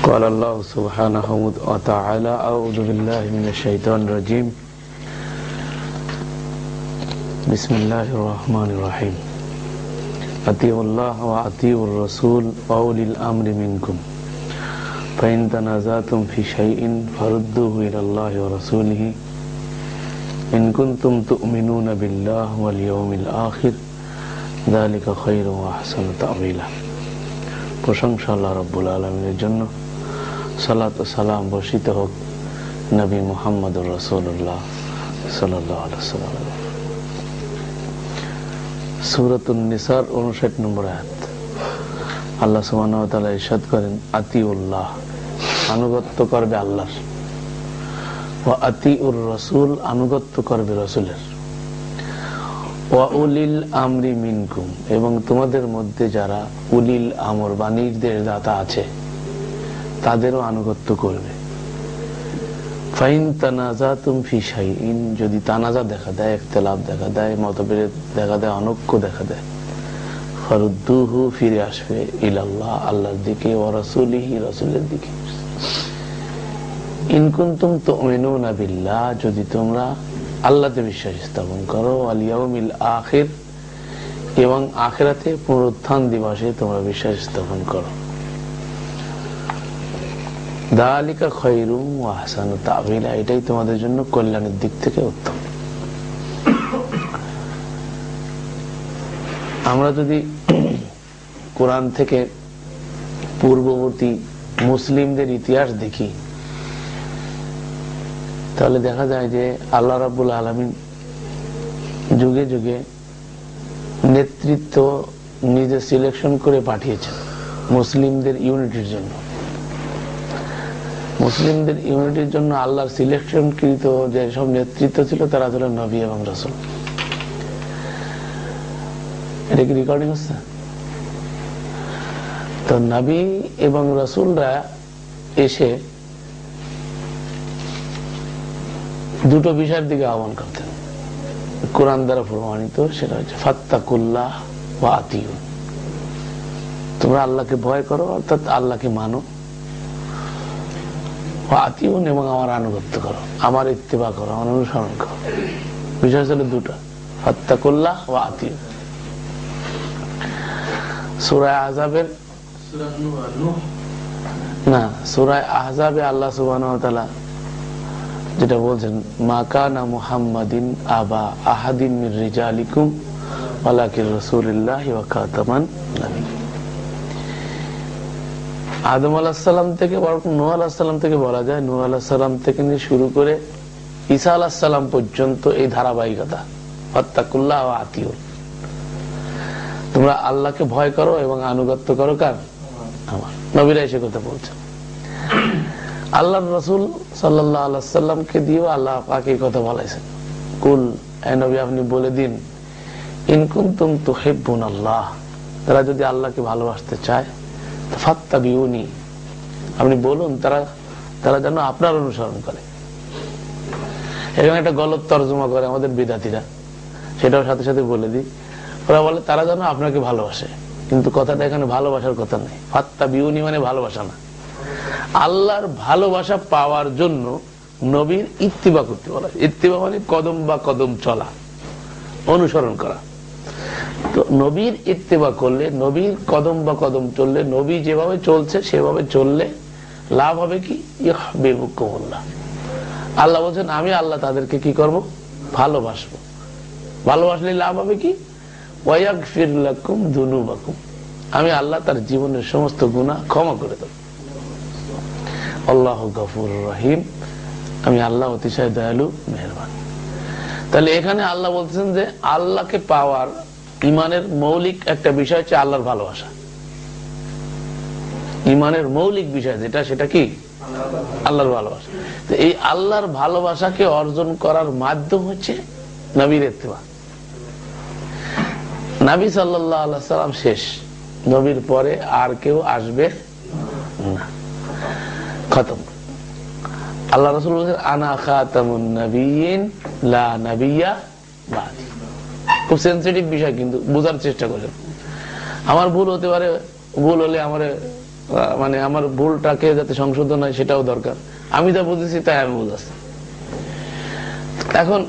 قال الله سبحانه وتعالى أعوذ بالله من الشيطان الرجيم بسم الله الرحمن الرحيم أطيعوا الله وأطيعوا الرسول وأولي الأمر منكم فإن تنازعتم في شيء فردوه إلى الله ورسوله إن كنتم تؤمنون بالله واليوم الآخر ذلك خير وأحسن تأويلا প্রশংসা আল্লাহ রাব্বুল আলামিনের জন্য, সালাত ও সালাম বর্ষিত হোক নবী মুহাম্মদুর রাসূলুল্লাহ সাল্লাল্লাহু আলাইহি ওয়াসাল্লাম। সূরাতুন নিসার 59 নম্বর আয়াত। আল্লাহ সুবহানাহু ওয়া তাআলা ইরশাদ করেন, আতিউল্লাহ, আনুগত্য করবে আল্লাহর, ওয়া আতিউর রাসূল, আনুগত্য করবে রাসূলের, ওয়া উলিল আমরি মিনকুম, এবং তোমাদের মধ্যে যারা উলিল আমর বা নির্দেশদাতা আছে তাদেরও আনুগত্য করবে। ফাইন তানাজাতুম ফি শাইইন, যদি তানাজা দেখা দেয়, ইখতিলাফ দেখা দেয়, মতবিরোধ দেখা দেয়, অনৈক্য দেখা দেয়, ফারুদ্দুহু, ফিরে আসবে ইলাল্লাহ, আল্লাহর দিকে, ওয়া রাসূলিহি, রাসূলের দিকে। ইন কুনতুম তুমিনুনা বিল্লাহ, যদি তোমরা আল্লাহতে বিশ্বাস স্থাপন করো, ওয়াল ইয়াউমিল আখির, এবং আখিরাতে পুনরুত্থান দিবসে তোমরা বিশ্বাস স্থাপন করো। যালিকা খায়রুম ওয়া আহসানু তা'ওয়িলা, এটাই তোমাদের জন্য কল্যাণের দিক থেকে উত্তম। আমরা যদি কোরআন থেকে পূর্ববর্তী মুসলিমদের ইতিহাস দেখি, তাহলে দেখা যায় যে আল্লাহ রাব্বুল আলামিন যুগে যুগে নেতৃত্ব নিজে সিলেকশন করে পাঠিয়েছেন মুসলিমদের ইউনিটির জন্য। মুসলিমদের ইউনিটির জন্য আল্লাহর সিলেকশনকৃত যে সব নেতৃত্ব ছিল তারা ছিল নবী এবং রাসূল। এটা কি রেকর্ডিং হচ্ছে? তো নবী এবং রাসূলরা এসে দুটো বিষয়ের দিকে আহ্বান করতেন, কোরআন দ্বারা প্রমাণিত। সেটা হচ্ছে ফাত্তাকুল্লাহ ওয়া আতিউন, তোমরা আল্লাহকে ভয় করো, অর্থাৎ আল্লাহকে মানো, ওয়া আতিউন, এবং আমার আনুগত্য করো, আমার ইত্তিবা করো, আমার অনুসরণ করো। বিষয় ছিল দুটো, ফাত্তাকুল্লাহ ওয়া আতিউন। সূরা আহজাবের সূরা আহজাবে আল্লাহ সুবহানাহু ওয়া তাআলা যেটা বলছেন, মা কানা মুহাম্মাদিন আবা আহাদিন মির রিজালিকুম ওয়ালাকিন রাসূলুল্লাহি ওয়া খাতামান নবী। আদম আলাইহিস সালাম থেকে নূহ আলাইহিস সালাম থেকে বলা যায়, নূহ আলাইহিস সালাম থেকে নিয়ে শুরু করে ঈসা আলাইহিস সালাম পর্যন্ত এই ধারাবাহিকতা, ফাত্তাকুল্লাহ ওয়া আতিউন, তোমরা আল্লাহকে ভয় করো এবং আনুগত্য করো কার? আমার। নবীরা এসে কথা বলছেন। আল্লাহর রাসূল সাল্লাল্লাহু আলাইহি ওয়াসাল্লামকে দিয়েও আল্লাহ পাক এই কথা বলেছেন, কুল, হে নবী আপনি বলে দিন, ইন কুনতুম তুহিব্বুনাল্লাহ, তারা যদি আল্লাহকে ভালোবাসতে চায়, ফাত্তাবিউনি, আপনি বলুন তারা যেন আপনার অনুসরণ করে। এখানে একটা গলত তরজমা করে আমাদের বিদাতীরা, সেটাও সাথে সাথে বলে দিই। ওরা বলে তারা যেন আপনাকে ভালোবাসে, কিন্তু কথাটা এখানে ভালোবাসার কথা নেই। ফাত্তাবিউনি মানে ভালোবাসা না, আল্লাহর ভালোবাসা পাওয়ার জন্য নবীর ইত্তিবা করতে বলা। ইত্তিবা মানে কদম বা কদম চলা, অনুসরণ করা। তো নবীর ইত্তিবা করলে, নবীর কদম বা কদম চললে, নবী যেভাবে চলছে সেভাবে চললে লাভ হবে কি? ইউহিব্বুকুমুল্লাহ, আল্লাহ বলছেন আমি আল্লাহ তাদেরকে কি করব? ভালোবাসবো। ভালোবাসলে লাভ হবে কি? ওয়া ইয়াগফির লাকুম যুনুবাকুম, আমি আল্লাহ তার জীবনের সমস্ত গুনাহ ক্ষমা করে দেব। আল্লাহু গফুরুর রহিম, আমি আল্লাহ অতিশয় দয়ালু মেহেরবান। তাহলে এখানে আল্লাহ বলতেছেন যে আল্লাহকে পাওয়ার ইমানের মৌলিক একটা বিষয় হচ্ছে আল্লাহর ভালোবাসা। ইমানের মৌলিক বিষয় যেটা, সেটা কি? আল্লাহর ভালোবাসা। তো এই আল্লাহর ভালোবাসাকে অর্জন করার মাধ্যম হচ্ছে নবীর ইত্তিবা। নবী সাল্লাল্লাহু আলাইহি ওয়াসাল্লাম শেষ, নবীর পরে আর কেউ আসবে না, খতম। আল্লাহ রাসূল বলেছেন, আনা খাতামুন নবিয়্যিন লা নবিয়্যা বাদি। খুব সেনসিটিভ বিষয়, কিন্তু বোঝার চেষ্টা করেন। আমার ভুল হতে পারে, ভুল হলে আমার মানে আমার ভুলটাকে যাতে সংশোধন হয় সেটাও দরকার। আমি যা বুঝেছি তাই আমি বুঝাচ্ছি। এখন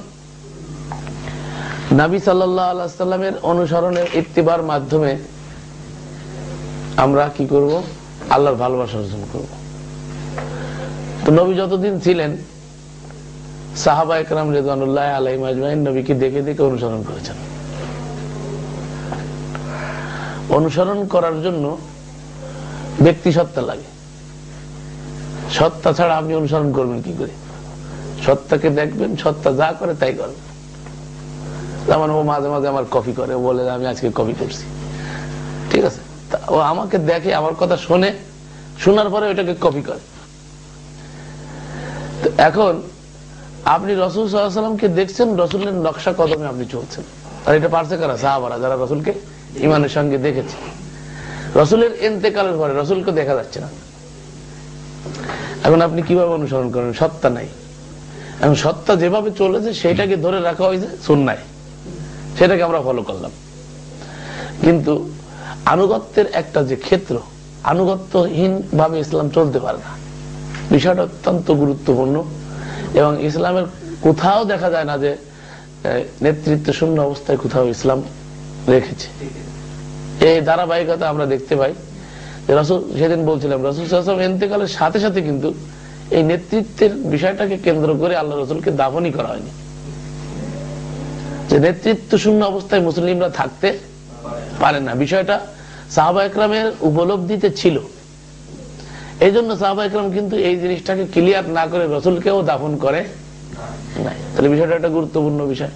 নবী সাল্লাল্লাহু আলাইহি ওয়াসাল্লামের অনুসরণের ইত্তিবার মাধ্যমে আমরা কি করব? আল্লাহর ভালোবাসা অর্জন করব। তো নবী যতদিন ছিলেন সাহাবা একরাম রিদওয়ানুল্লাহি আলাইহিম আজমাইন নবীকে দেখে দেখে অনুসরণ করেছেন। অনুসরণ করার জন্য ব্যক্তি সত্তা লাগে। সত্তা ছাড়া আপনি অনুসরণ করবেন কি করে? সত্তাকে দেখবেন, সত্তা যা করে তাই করবেন। যেমন ও মাঝে মাঝে আমার কপি করে, বলে আমি আজকে কপি করছি, ঠিক আছে? ও আমাকে দেখে, আমার কথা শোনে, শোনার পরে ওইটাকে কপি করে। এখন আপনি রাসূল সাল্লাল্লাহু আলাইহি ওয়াসাল্লামকে দেখছেন, রাসূলের নকশা কদমে আপনি চলছেন। আর এটা পারছে কারা? সাহাবারা, যারা রাসূলকে ঈমানের সঙ্গে দেখেছে। রাসূলের ইন্তেকালের পরে রাসূলকে দেখা যাচ্ছে না। এখন আপনি কিভাবে অনুসরণ করেন? সত্তা নাই। এখন সত্তা যেভাবে চলেছে সেটাকে ধরে রাখা হয়েছে সুন্নায়, সেটাকে আমরা ফলো করলাম। কিন্তু আনুগত্যের একটা যে ক্ষেত্র, আনুগত্যহীন ভাবে ইসলাম চলতে পারে না। বিষয়টা অত্যন্ত গুরুত্বপূর্ণ এবং ইসলামের কোথাও দেখা যায় না যে নেতৃত্ব শূন্য অবস্থায় কোথাও ইসলাম রেখেছে। এই ধারাবাহিকতা আমরা দেখতে পাই। রাসূল, সেদিন বলছিলাম, রাসূল সাল্লাল্লাহু আলাইহি ওয়াসাল্লাম ইন্তেকালের সাথে সাথে কিন্তু এই নেতৃত্বের বিষয়টাকে কেন্দ্র করে আল্লাহ রাসূলকে দাফনই করা হয়নি। যে নেতৃত্ব শূন্য অবস্থায় মুসলিমরা থাকতে পারে না, বিষয়টা সাহাবা একরামের উপলব্ধিতে ছিল। এই জন্য সাহাবা একরাম কিন্তু এই জিনিসটাকে ক্লিয়ার না করে রাসূলকেও দাফন করে নাই। তাহলে বিষয়টা একটা গুরুত্বপূর্ণ বিষয়।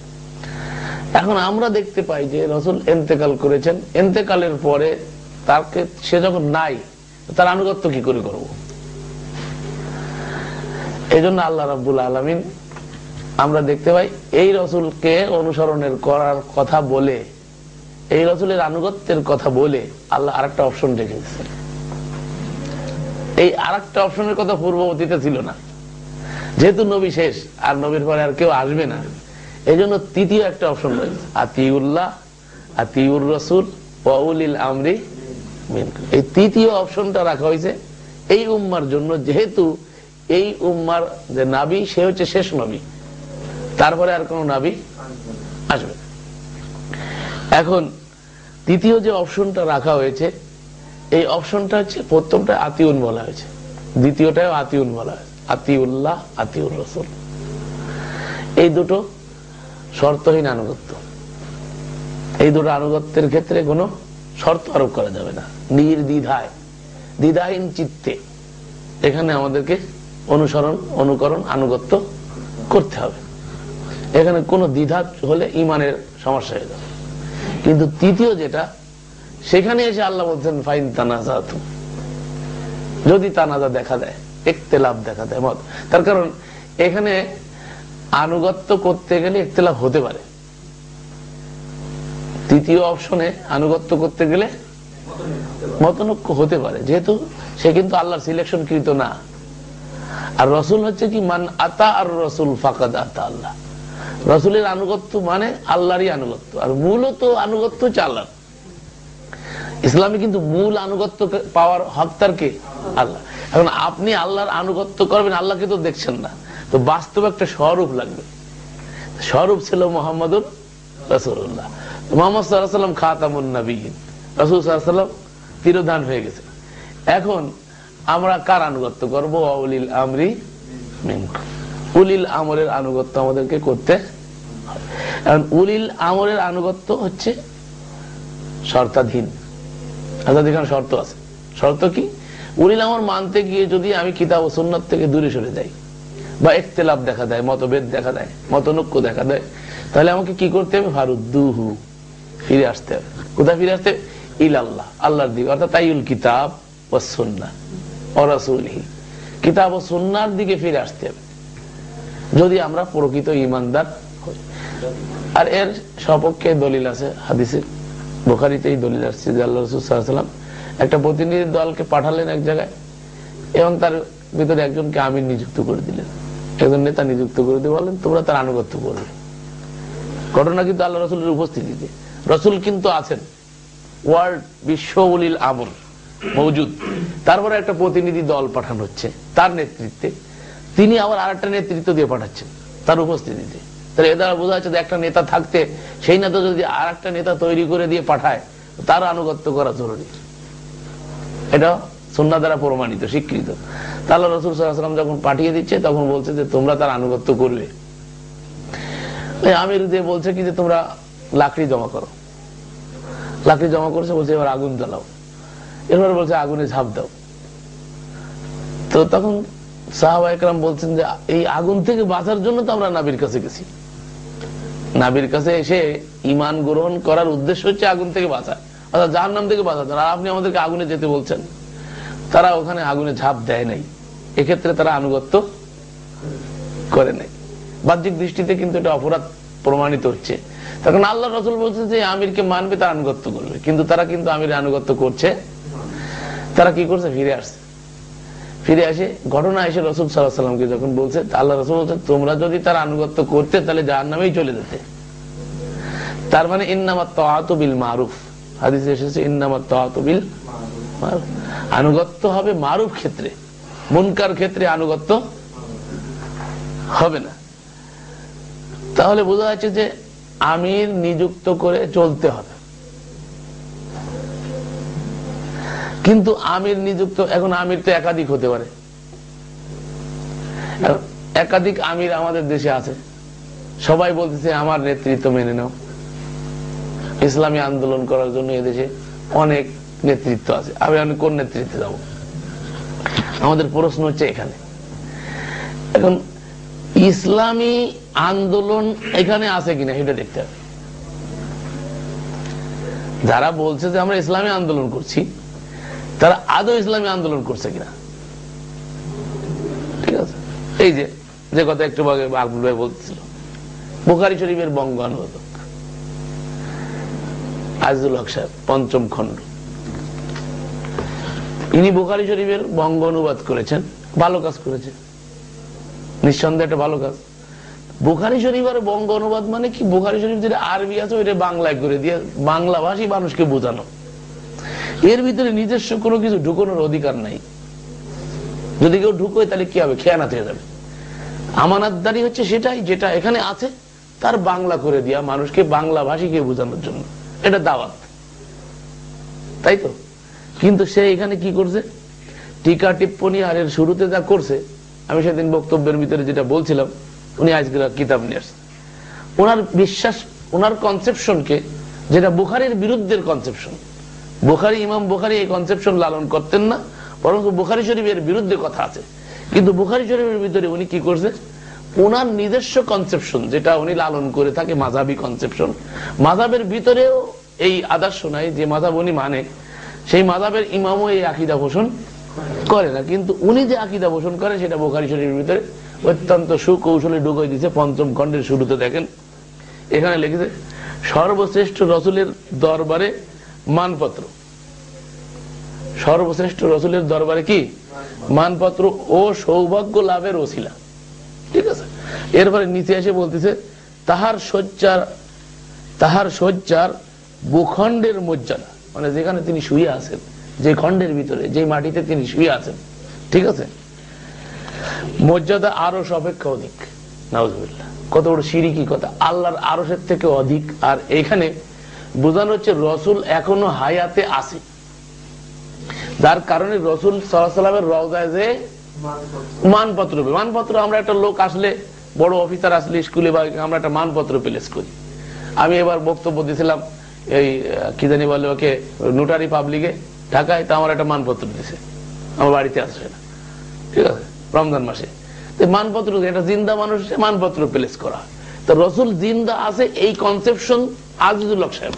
এখন আমরা দেখতে পাই যে রাসূল ইন্তেকাল করেছেন, ইন্তেকালের পরে তাকে, সে যখন নাই, তার আনুগত্য কি করে করব? এই জন্য আল্লাহ রাব্বুল আলামিন আমরা দেখতে পাই এই রাসূলকে অনুসরণের করার কথা বলে, এই রাসূলের আনুগত্যের কথা বলে আল্লাহ আরেকটা অপশন রেখেছেন। এই আরেকটা অপশনের কথা পূর্ববর্তীতে ছিল না। যেহেতু নবী শেষ, আর নবীর পরে আর কেউ আসবে না, এই জন্য তৃতীয় একটা অপশন রয়েছে, আতিউল্লাহ আতিউর রাসূল ওয়া উলিল আমরি মিনকুম। এই তৃতীয় অপশনটা রাখা হয়েছে এই উম্মার জন্য, যেহেতু এই উম্মার যে নবী সে হচ্ছে শেষ নবী, তারপরে আর কোন নবী আসবে। এখন তৃতীয় যে অপশনটা রাখা হয়েছে, এই অপশনটা হচ্ছে, প্রথমটা আতিউন বলা হয়েছে, দ্বিতীয়টাও আতিউন বলা হয়েছে, আতিউল্লাহ আতিউর রাসূল। এই দুটো শর্তহীন আনুগত্য। এই দুটো আনুগত্যের ক্ষেত্রে কোনো শর্ত আরোপ করা যাবে না। নির্দ্বিধায়, দ্বিধাহীন চিত্তে এখানে আমাদেরকে অনুসরণ, অনুকরণ, আনুগত্য করতে হবে। এখানে কোনো দ্বিধা হলে ইমানের সমস্যা হয়ে যাবে। কিন্তু তৃতীয় যেটা, সেখানে এসে আল্লাহ বলছেন ফাইন তানাজাতুম, যদি তানাজা দেখা দেয়, ইখতিলাফ দেখা দেয়, মত। তার কারণ এখানে আনুগত্য করতে গেলে ইখতিলাফ হতে পারে। তৃতীয় অপশনে আনুগত্য করতে গেলে মতনৈক্য হতে পারে, যেহেতু সে কিন্তু আল্লাহর সিলেকশন কৃত না। আর রাসূল হচ্ছে কি, মান আতা আর রাসূল ফাকাদ আতা আল্লাহ। রাসূলের আনুগত্য মানে আল্লাহরই আনুগত্য, আর মূলত আনুগত্য হচ্ছে আল্লাহর। ইসলামে কিন্তু মূল আনুগত্য পাওয়ার হকদার কে? আল্লাহ। এখন আপনি আল্লাহর আনুগত্য করবেন, আল্লাহকে তো দেখছেন না, তো বাস্তবে একটা স্বরূপ লাগবে। স্বরূপ ছিল মুহাম্মাদুর রাসূলুল্লাহ। মুহাম্মদ সাল্লাল্লাহু আলাইহি ওয়াসাল্লাম খাতামুন নবিয়্যিন, রাসূল সাল্লাল্লাহু আলাইহি ওয়াসাল্লাম তিরোধান হয়ে গেছে। এখন আমরা কার আনুগত্য করব? উলিল আমরি মিনকুম। উলিল আমরের আনুগত্য আমাদেরকে করতে হবে। এখন উলিল আমরের আনুগত্য হচ্ছে শর্তাধীন, অর্থাৎ এখানে শর্ত আছে। শর্ত কি? উলিল আমর মানতে গিয়ে যদি আমি কিতাব ও সুন্নাত থেকে দূরে সরে যাই, বা ইখতিলাফ দেখা দেয়, মতভেদ দেখা দেয়, মতনৈক্য দেখা দেয়, তাহলে আমাকে কি করতে হবে? ফারুদ্দুহু, ফিরে আসতে হবে। কোথায় ফিরে আসতে হবে? ইলাল্লাহ, আল্লাহর দিকে, অর্থাৎ তাইউল কিতাব ওয়াস সুন্নাহ ওয়া রাসূলিহি, কিতাব ও সুন্নাহর দিকে ফিরে আসতে হবে, যদি আমরা প্রকৃত ঈমানদার হই। আর এর সপক্ষে দলিল আছে হাদিসে, বুখারীতেই দলিল আছে যে আল্লাহ রাসূল সাল্লাল্লাহু আলাইহি ওয়াসাল্লাম একটা প্রতিনিধি দলকে পাঠালেন এক জায়গায়, এবং তার ভিতরে একজনকে আমির নিযুক্ত করে দিলেন, একজন নেতা নিযুক্ত করে দিয়ে বলেন তোমরা তার আনুগত্য করবে। ঘটনা কিন্তু আল্লাহ রাসূলের উপস্থিতিতে, রাসূল কিন্তু আছেন, ওয়ার্ল্ড বিশ্ব উলিল আমর, মওজুদ। তারপরে একটা প্রতিনিধি দল পাঠানো হচ্ছে তার নেতৃত্বে, তিনি আবার আর একটা নেতৃত্ব দিয়ে পাঠাচ্ছেন তার উপস্থিতিতে। তাহলে এ দ্বারা বোঝা যাচ্ছে যে একটা নেতা থাকতে সেই নেতা যদি আর একটা নেতা তৈরি করে দিয়ে পাঠায়, তার আনুগত্য করা জরুরি। এটা সুন্নাহ দ্বারা প্রমাণিত, স্বীকৃত। তাহলে রাসূল সাল্লাল্লাহু আলাইহি ওয়াসাল্লাম যখন পাঠিয়ে দিচ্ছে, তখন বলছে যে তোমরা তার আনুগত্য করবে। আমির যে বলছে কি যে তোমরা লাকড়ি জমা করো। লাকড়ি জমা করছে, বলছে এবার আগুন জ্বালাও। এরপরে বলছে আগুনে ঝাঁপ দাও। তো তখন সাহাবা একরাম বলছেন যে এই আগুন থেকে বাঁচার জন্য তো আমরা নাবির কাছে গেছি। নাবির কাছে এসে ঈমান গ্রহণ করার উদ্দেশ্য হচ্ছে আগুন থেকে বাঁচা, অর্থাৎ জাহান্নাম থেকে বাঁচাতে। আর আপনি আমাদেরকে আগুনে যেতে বলছেন। তারা ওখানে আগুনে ঝাঁপ দেয় নাই, এক্ষেত্রে তারা আনুগত্য করে নাই। বাহ্যিক দৃষ্টিতে কিন্তু এটা অপরাধ প্রমাণিত হচ্ছে। তখন আল্লাহ রাসূল বলছে যে আমিরকে মানবে, তার আনুগত্য করবে। কিন্তু তারা কিন্তু আমিরের আনুগত্য করছে। তারা কি করছে? ফিরে আসছে। ফিরে আসে ঘটনা এসে রাসূল সাল্লাল্লাহু আলাইহি ওয়াসাল্লামকে যখন বলছে, আল্লাহ রাসূল বলছেন তোমরা যদি তার আনুগত্য করতে তাহলে জাহান্নামেই চলে যেতে। তার মানে ইন্নামাত তাআতু বিল মারুফ, হাদিসে এসেছে ইন্নামাত তাআতু বিল মারুফ। আনুগত্য হবে মারুফ ক্ষেত্রে, মুনকার ক্ষেত্রে আনুগত্য হবে না। তাহলে বোঝা যাচ্ছে যে আমির নিযুক্ত করে চলতে হবে। কিন্তু আমির নিযুক্ত, এখন আমির তো একাধিক হতে পারে। একাধিক আমির আমাদের দেশে আছে, সবাই বলতেছে আমার নেতৃত্ব মেনে নাও। ইসলামী আন্দোলন করার জন্য এদেশে অনেক নেতৃত্ব আছে, আমি কোন নেতৃত্বে যাব? আমাদের প্রশ্ন হচ্ছে এখানে। এখন ইসলামী আন্দোলন এখানে আছে কিনা এটা দেখতে হবে। যারা বলছে যে আমরা ইসলামী আন্দোলন করছি, তারা আদৌ ইসলামী আন্দোলন করছে কিনা। ঠিক আছে, এই যে কথা একটু আগে আবুল ভাই বলছিল, বুখারী শরীফের বঙ্গ অনুবাদক আজিজুল হক সাহেব, ৫ম খণ্ড, ইনি বুখারী শরীফের বঙ্গ অনুবাদ করেছেন। ভালো কাজ করেছে, নিঃসন্দেহে একটা ভালো কাজ। বুখারী শরীফ আর বঙ্গ অনুবাদ মানে কি? বুখারী শরীফ যেটা আরবি আছে ওইটা বাংলায় করে দিয়ে বাংলা ভাষী মানুষকে বোঝানো। এর ভিতরে নিজস্ব কোনো কিছু ঢুকানোর অধিকার নাই। যদি কেউ ঢুকোয় তাহলে কি হবে? খেয়ানত হয়ে যাবে। আমানতদারি হচ্ছে সেটাই, যেটা এখানে আছে তার বাংলা করে দিয়া মানুষকে বাংলা ভাষীকে বোঝানোর জন্য, এটা দাওয়াত, তাই তো। কিন্তু সে এখানে কি করছে? টিকা টিপ্পনী আর এর শুরুতে যা করছে, আমি সেদিন বক্তব্যের ভিতরে যেটা বলছিলাম, উনি আজকে কিতাব নিয়ে আসছেন। ওনার বিশ্বাস, ওনার কনসেপশনকে, যেটা বুখারীর বিরুদ্ধের কনসেপশন। বুখারী, ইমাম বুখারী এই কনসেপশন লালন করতেন না, বরং বুখারী শরীফের বিরুদ্ধে কথা আছে। কিন্তু বুখারী শরীফের ভিতরে উনি কি করছে? ওনার নিজস্ব কনসেপশন যেটা উনি লালন করে থাকে, মাযহাবী কনসেপশন। মাযহাবের ভিতরেও এই আদর্শ নাই যে মাযহাব উনি মানে, সেই মাযহাবের ইমামও এই আকীদা পোষণ করে না। কিন্তু উনি যে আকীদা পোষণ করে সেটা বুখারী শরীফের ভিতরে অত্যন্ত সুকৌশলে ঢুকাই দিয়েছে। ৫ম খণ্ডের শুরুতে দেখেন, এখানে লিখেছে সর্বশ্রেষ্ঠ রাসূলের দরবারে মানপত্র। সর্বশ্রেষ্ঠ রাসূলের দরবারে কি? মানপত্র ও সৌভাগ্য লাভের ওসিলা। ঠিক আছে, এরপরে নিচে এসে বলতেছে তাহার শয্যার ভূখণ্ডের মর্যাদা, মানে যেখানে তিনি শুয়ে আছেন, যে খণ্ডের ভিতরে, যে মাটিতে তিনি শুয়ে আছেন, ঠিক আছে, মর্যাদা আরশ অপেক্ষা অধিক। নাউজুবিল্লাহ, কত বড় শিরকি কথা! আল্লাহর আরশের থেকে অধিক। আর এখানে বোঝানো হচ্ছে রসুল এখনো হায়াতে আছে, যার কারণে রসুল সাল্লাল্লাহু আলাইহি ওয়াসাল্লামের রওজায় যে মানপত্র, মানপত্র আমরা একটা লোক আসলে, বড় অফিসার আসলে স্কুলে বা আমরা একটা মানপত্র প্লেস করি। আমি এবার বক্তব্য দিয়েছিলাম এই কি জানি বলে ওকে, নোটারি পাবলিকে ঢাকায়, তা আমার একটা মানপত্র দিছে, আমার বাড়িতে আসছে না, ঠিক আছে, রমজান মাসে। মানপত্র, এটা জিন্দা মানুষ, মানপত্র প্লেস করা। তো রসুল জিন্দা আছে এই কনসেপশন আজিজুল হক সাহেব।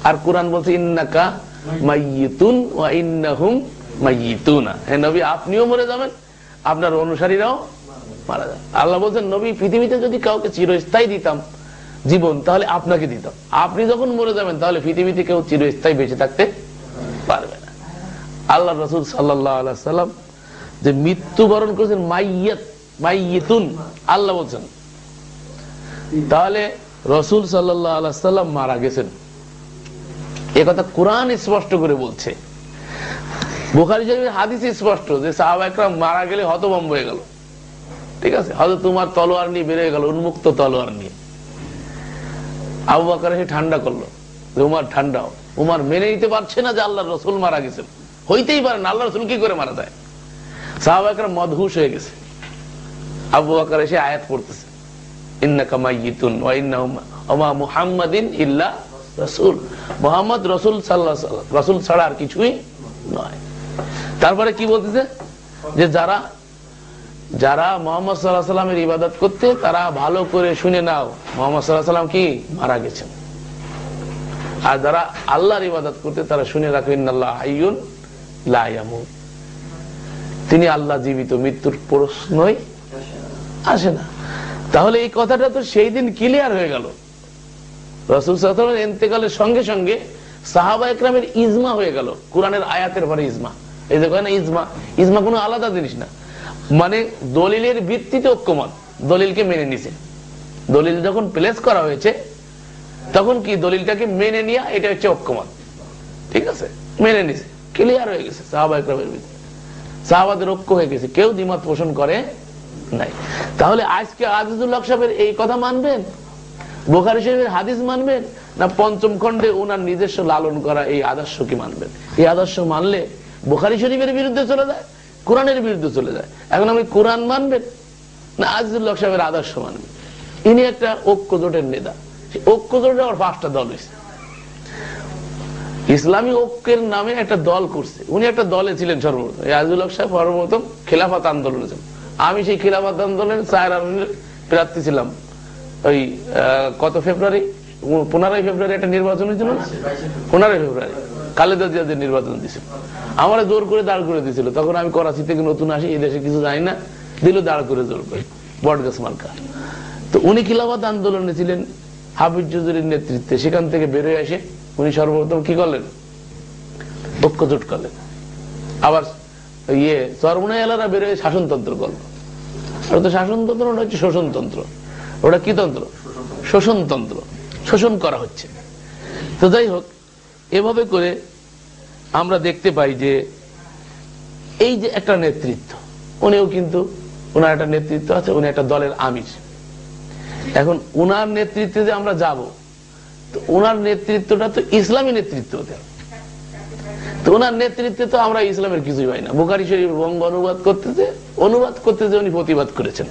আর কোরআন বলছে ইন্নাকা মাইয়িতুন ওয়া ইন্নাহুম মাইয়িতুনা, হে নবী আপনিও মরে যাবেন, আপনার অনুসারীরাও মারা যাবে। আল্লাহ বলছেন নবী পৃথিবীতে যদি কাউকে চিরস্থায়ী দিতাম জীবন, তাহলে আপনাকে দিতাম। আপনি যখন মরে যাবেন তাহলে পৃথিবীতে কেউ চিরস্থায়ী বেঁচে থাকতে পারবে না। আল্লাহ রাসূল সাল্লাল্লাহু আলাইহি ওয়াসাল্লাম যে মৃত্যুবরণ করেছেন, মাইয়িতুন আল্লাহ বলছেন, তাহলে রাসূল সাল্লাল্লাহু আলাইহি ওয়াসাল্লাম মারা গেছেন, এ কথা কোরআন স্পষ্ট করে বলছে। বুখারী শরীফের হাদিসে স্পষ্ট যে সাহাবা একরাম মারা গেলে হতভম্ব হয়ে গেল, ঠিক আছে, হযরত উমর তলোয়ার নিয়ে বের হয়ে গেল, উন্মুক্ত তলোয়ার নিয়ে। আবু বকর এসে ঠান্ডা করলো যে উমর ঠান্ডা হও। উমর মেনে নিতে পারছে না যে আল্লাহর রাসূল মারা গেছেন, হইতেই পারে না, আল্লাহর রাসূল কি করে মারা যায়। সাহাবা একরাম মদহুশ হয়ে গেছে। আবু বকর এসে আয়াত পড়তেছে, ইন্নাকা মাইয়িতুন ওয়া ইন্নাহুম ওয়া মুহাম্মাদিন ইল্লা রাসূল, মুহাম্মদ রাসূল সাল্লাল্লাহু আলাইহি ওয়াসাল্লাম, রাসূল ছাড়া আর কিছুই নয়। তারপরে কি বলতেছে যে যারা যারা মুহাম্মদ সাল্লাল্লাহু আলাইহি ওয়াসাল্লামের ইবাদত করতে, তারা ভালো করে শুনে নাও মুহাম্মদ সাল্লাল্লাহু আলাইহি ওয়াসাল্লাম কি মারা গেছেন। আর যারা আল্লাহর ইবাদত করতে, তারা শুনে রাখো ইন্নাল্লাহ হাইয়ুন লা ইয়ামুত, তিনি আল্লাহ জীবিত, মৃত্যুর প্রশ্নই আসে না। তাহলে এই কথাটা তো সেই দিন ক্লিয়ার হয়ে গেল। রাসূল সাল্লাল্লাহু আলাইহি ওয়াসাল্লামের ইন্তেকালের সঙ্গে সঙ্গে সাহাবা একরামের ইজমা হয়ে গেল, কোরআনের আয়াতের পরে ইজমা। এই যে কয় না ইজমা, ইজমা কোনো আলাদা জিনিস না, মানে দলিলের ভিত্তিতে ঐক্যমত, দলিলকে মেনে নিছে। দলিল যখন প্লেস করা হয়েছে তখন কি দলিলটাকে মেনে নেওয়া, এটা হচ্ছে ঐক্যমত, ঠিক আছে, মেনে নিছে, ক্লিয়ার হয়ে গেছে সাহাবা একরামের ভিতরে, সাহাবাদের ঐক্য হয়ে গেছে, কেউ দ্বিমত পোষণ করে নাই। তাহলে আজকে আজিজুল হক সাহেবের এই কথা মানবেন, বুখারী শরীফের হাদিস মানবেন, না পঞ্চম খণ্ডে ওনার নিজস্ব লালন করা এই আদর্শ কি মানবেন? এই আদর্শ মানলে বুখারী শরীফের বিরুদ্ধে চলে যায়, কোরআনের বিরুদ্ধে চলে যায়। এখন আপনি কোরআন মানবেন না আজিজুল হক সাহেবের আদর্শ মানবেন? ইনি একটা ঐক্য জোটের নেতা, ঐক্য জোটের আবার 5টা দল হয়েছে, ইসলামী ঐক্যের নামে একটা দল করছে। উনি একটা দলে ছিলেন সর্বপ্রথম, আজিজুল হক সাহেব সর্বপ্রথম খেলাফত আন্দোলনে ছিলেন। আমি সেই খেলাফত আন্দোলনের প্রার্থী ছিলাম। ওই কত ফেব্রুয়ারি, 15 ফেব্রুয়ারি একটা নির্বাচন হয়েছিল, 15 ফেব্রুয়ারি খালেদা জিয়াদের নির্বাচন দিয়েছিল, আমার জোর করে দাঁড় করে দিয়েছিল। তখন আমি করাচি থেকে নতুন আসি, এই দেশে কিছু জানি না, দিল দাঁড় করে জোর করে বটগাছ মার্কা। তো উনি খিলাফত আন্দোলনে ছিলেন হাফিজ চৌধুরীর নেতৃত্বে। সেখান থেকে বেরোয় এসে উনি সর্বপ্রথম কি করলেন? ঐক্য জোট করলেন। আবার চরমনাই এলারা বেরোয় শাসনতন্ত্র করলো। ওটা তো শাসনতন্ত্র, ওটা হচ্ছে শোষণতন্ত্র। ওটা কি তন্ত্র? শোষণতন্ত্র, শোষণ করা হচ্ছে। তো যাই হোক, এভাবে করে আমরা দেখতে পাই যে এই যে একটা নেতৃত্ব, উনিও কিন্তু ওনার একটা নেতৃত্ব আছে, উনি একটা দলের আমির। এখন ওনার নেতৃত্বে যে আমরা যাব, তো ওনার নেতৃত্বটা তো ইসলামী নেতৃত্ব হতে হবে। তো ওনার নেতৃত্বে তো আমরা ইসলামের কিছুই পাই না। বুখারী শরীফ বঙ্গ অনুবাদ করতে উনি প্রতিবাদ করেছেন,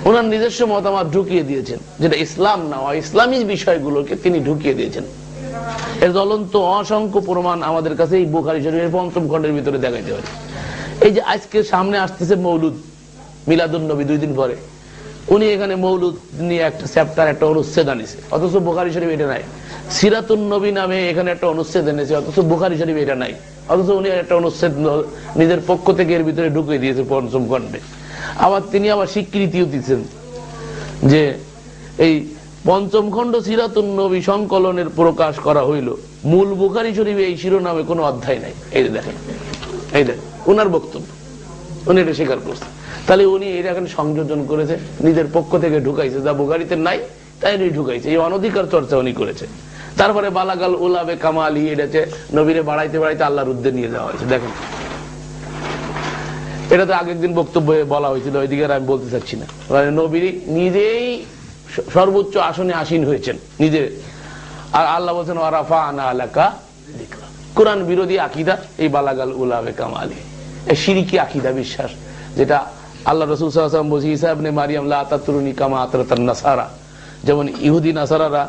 ওনার নিজস্ব মতামত ঢুকিয়ে দিয়েছেন, যেটা ইসলাম না, ইসলামী বিষয়গুলোকে তিনি ঢুকিয়ে দিয়েছেন। এর জ্বলন্ত অসংখ্য প্রমাণ আমাদের কাছে এই বুখারী শরীফের 5ম খণ্ডের ভিতরে দেখাইতে পারে। এই যে আজকে সামনে আসতেছে মৌলুদ, মিলাদুন নবী, 2 দিন পরে উনি এখানে মৌলুদ নিয়ে একটা চ্যাপ্টার, একটা অনুচ্ছেদ আনিছে, অথচ বুখারী শরীফ এটা নাই। সিরাতুন নবী নামে এখানে একটা অনুচ্ছেদ এনেছে, অথচ বুখারী শরীফ এটা নাই। অথচ উনি একটা অনুচ্ছেদ নিজের পক্ষ থেকে এর ভিতরে ঢুকিয়ে দিয়েছে 5ম খণ্ডে। আবার তিনি আবার স্বীকৃতিও দিচ্ছেন যে এই 5ম খণ্ড সিরাতুন নবী সংকলনের প্রকাশ করা হইল, মূল বুখারী শরীফে এই শিরোনামে কোনো অধ্যায় নাই। এই দেখেন, এই দেখেন উনার বক্তব্য, উনি এটা স্বীকার করছে। তাহলে উনি এটা এখানে সংযোজন করেছে, নিজের পক্ষ থেকে ঢুকাইছে, যা বুখারীতে নাই তাই উনি ঢুকাইছে। এই অনধিকার চর্চা উনি করেছে। তারপরে বালাগাল উলাবে কামালি, এটা নবীরে বাড়াইতে বাড়াইতে আল্লাহর উদ্দে নিয়ে যাওয়া হয়েছে। দেখেন, এটা তো আগের দিন বক্তব্যে বলা হয়েছিল, ওইদিকে আমি বলতে চাচ্ছি না। নবী নিজেই সর্বোচ্চ আসনে আসীন হয়েছেন নিজে, আর আল্লাহ বলছেন ওয়ারাফা'না লাকা যিকরা। কোরআন বিরোধী আকীদা এই বালাগাল উলাবে কামালি, এই শিরকি আকীদা বিশ্বাস, যেটা আল্লাহ রাসূল সাল্লাল্লাহু আলাইহি ওয়াসাল্লাম বলেছে ঈসা ইবনে মারইয়াম লা তাতরুনি কামা আতরাতান নাসারা, যেমন ইহুদি নাসারারা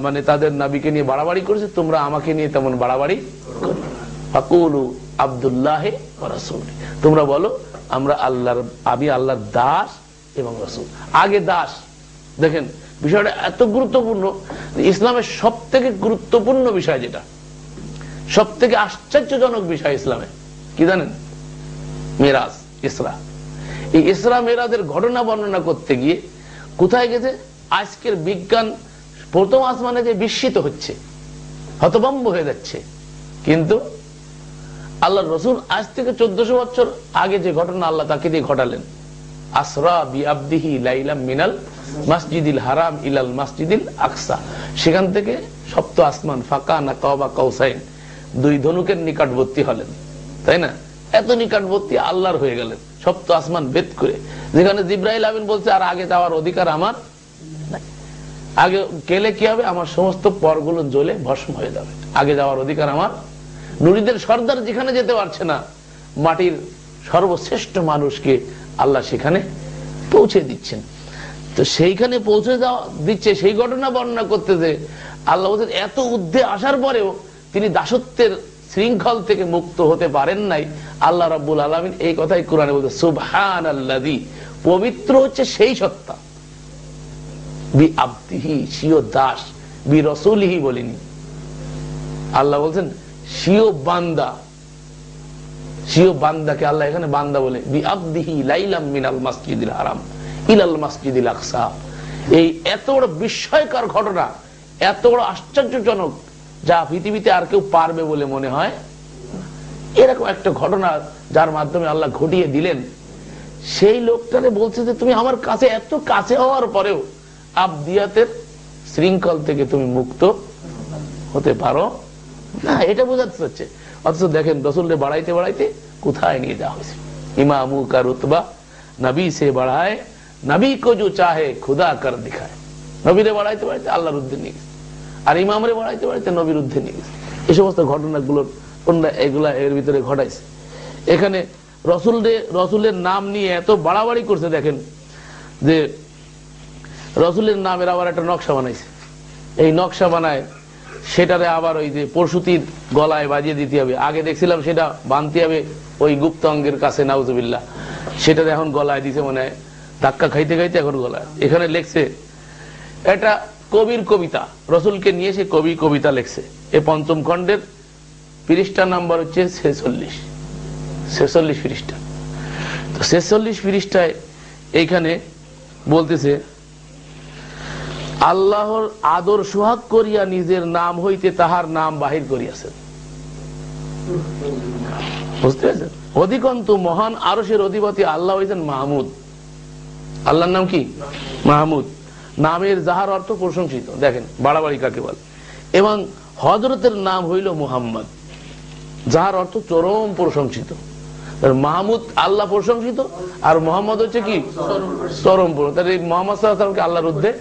মানে তাদের নবীকে নিয়ে বাড়াবাড়ি করেছে, তোমরা আমাকে নিয়ে তেমন বাড়াবাড়ি করো। ফাকুলু আব্দুল্লাহি ওয়া রাসূলি, তোমরা বলো আমি আল্লাহর দাস এবং রাসূল। আগে দাস। দেখেন বিষয়টা এত গুরুত্বপূর্ণ, ইসলামের সবথেকে গুরুত্বপূর্ণ বিষয়, যেটা সবথেকে আশ্চর্যজনক বিষয় ইসলামে কি জানেন? মেরাজ, ইসরা। এই ইসরা মেরাজের ঘটনা বর্ণনা করতে গিয়ে কোথায় গেছে? আজকের বিজ্ঞান প্রথম আসমানে যে বিস্মিত হচ্ছে, হতভম্ব হয়ে যাচ্ছে, কিন্তু আল্লাহর রাসূল আজ থেকে 1400 বছর আগে যে ঘটনা আল্লাহ তাকে দিয়ে ঘটালেন, আসরা বিআবদিহি লাইলাম মিনাল মাসজিদিল হারাম ইলাল মাসজিদিল আকসা, সেখান থেকে সপ্ত আসমান ফাঁকা না কাবা কাউসাইন, দুই ধনুকের নিকটবর্তী হলেন, তাই না? এত নিকটবর্তী আল্লাহর হয়ে গেলেন সপ্ত আসমান ভেদ করে, যেখানে জিব্রাইল আমিন বলছে আর আগে যাওয়ার অধিকার আমার নাই। আগে গেলে কি হবে? আমার সমস্ত পরগুলো জ্বলে ভস্ম হয়ে যাবে, আগে যাওয়ার অধিকার আমার। নুরীদের সর্দার যেখানে যেতে পারছে না, মাটির সর্বশ্রেষ্ঠ মানুষকে আল্লাহ সেখানে পৌঁছে দিচ্ছেন। তো সেইখানে পৌঁছে যাওয়া দিচ্ছে, সেই ঘটনা বর্ণনা করতেছে আল্লাহ বলছেন এত ঊর্ধ্বে আসার পরেও তিনি দাসত্বের শৃঙ্খল থেকে মুক্ত হতে পারেন নাই। আল্লাহ রাব্বুল আলামিন এই কথাই কোরআনে বলছে, সুবহানাল্লাযী, পবিত্র হচ্ছে সেই সত্তা, বি আবদিহি, সিও দাস, বি রাসূলিহি বলিনি, আল্লাহ বলছেন সিও বান্দা, সিও বান্দাকে আল্লাহ এখানে বান্দা বলে, বি আবদিহি লাইলাম মিনাল মাসজিদিল হারাম ইলাল মাসজিদিল আকসা। এই এত বড় বিস্ময়কর ঘটনা, এত বড় আশ্চর্যজনক, যা পৃথিবীতে আর কেউ পারবে বলে মনে হয় এরকম একটা ঘটনা যার মাধ্যমে আল্লাহ ঘটিয়ে দিলেন। সেই লোকটারে বলছে যে তুমি আমার কাছে এত কাছে হওয়ার পরেও আবদিয়াতের শৃঙ্খল থেকে তুমি মুক্ত হতে পারো না, এটা বোঝাতে চাচ্ছে। অথচ দেখেন রসুলকে বাড়াইতে বাড়াইতে কোথায় নিয়ে যাওয়া হয়েছে। ইমামু কা রুতবা নবী সে বাড়ায়, নবী কো জো চাহে খুদা কর দিখায়। নবীরে বাড়াইতে বাড়াইতে আল্লাহর ঊর্ধ্বে নিয়ে গেছে, আর ইমামরে বাড়াইতে বাড়াইতে নবীর ঊর্ধ্বে নিয়ে গেছে। এই সমস্ত ঘটনাগুলোর এগুলা এর ভিতরে ঘটাইছে। এখানে রসুলের নাম নিয়ে এত বাড়াবাড়ি করছে, দেখেন যে রসুলের নামের আবার একটা নকশা বানাইছে। এই নকশা বানায় সেটারে আবার ওই যে প্রসূতির গলায় বাজিয়ে দিতে হবে। আগে দেখছিলাম সেটা বানতে হবে ওই গুপ্ত অঙ্গের কাছে, নাউজুবিল্লাহ, সেটারে এখন গলায় দিছে, মানে ধাক্কা খাইতে খাইতে এখন গলায়। এখানে লেখছে এটা কবির কবিতা, রসুলকে নিয়ে সে কবি কবিতা লেখছে। এই পঞ্চম খণ্ডের পৃষ্ঠা নাম্বার হচ্ছে 46 পৃষ্ঠা। তো 46 পৃষ্ঠায় এইখানে বলতেছে, আল্লাহর আদর সোহাগ করিয়া নিজের নাম হইতে তাহার নাম বাহির করিয়াছেন। বুঝতে পেরেছেন? অধিকন্তু মহান আরশের অধিপতি আল্লাহ হইছেন মাহমুদ। আল্লাহর নাম কি? মাহমুদ, নামের যাহার অর্থ প্রশংসিত। দেখেন বাড়াবাড়ি কাকে বলে। এবং হযরতের নাম হইল মুহাম্মদ, যাহার অর্থ চরম প্রশংসিত। মাহমুদ আল্লাহ প্রশংসিত, আর মোহাম্মদ হচ্ছে কি? চরম প্রশংসিত। মোহাম্মদ সাল্লাল্লাহু আলাইহি ওয়াসাল্লামকে আল্লাহ রুদ্ধে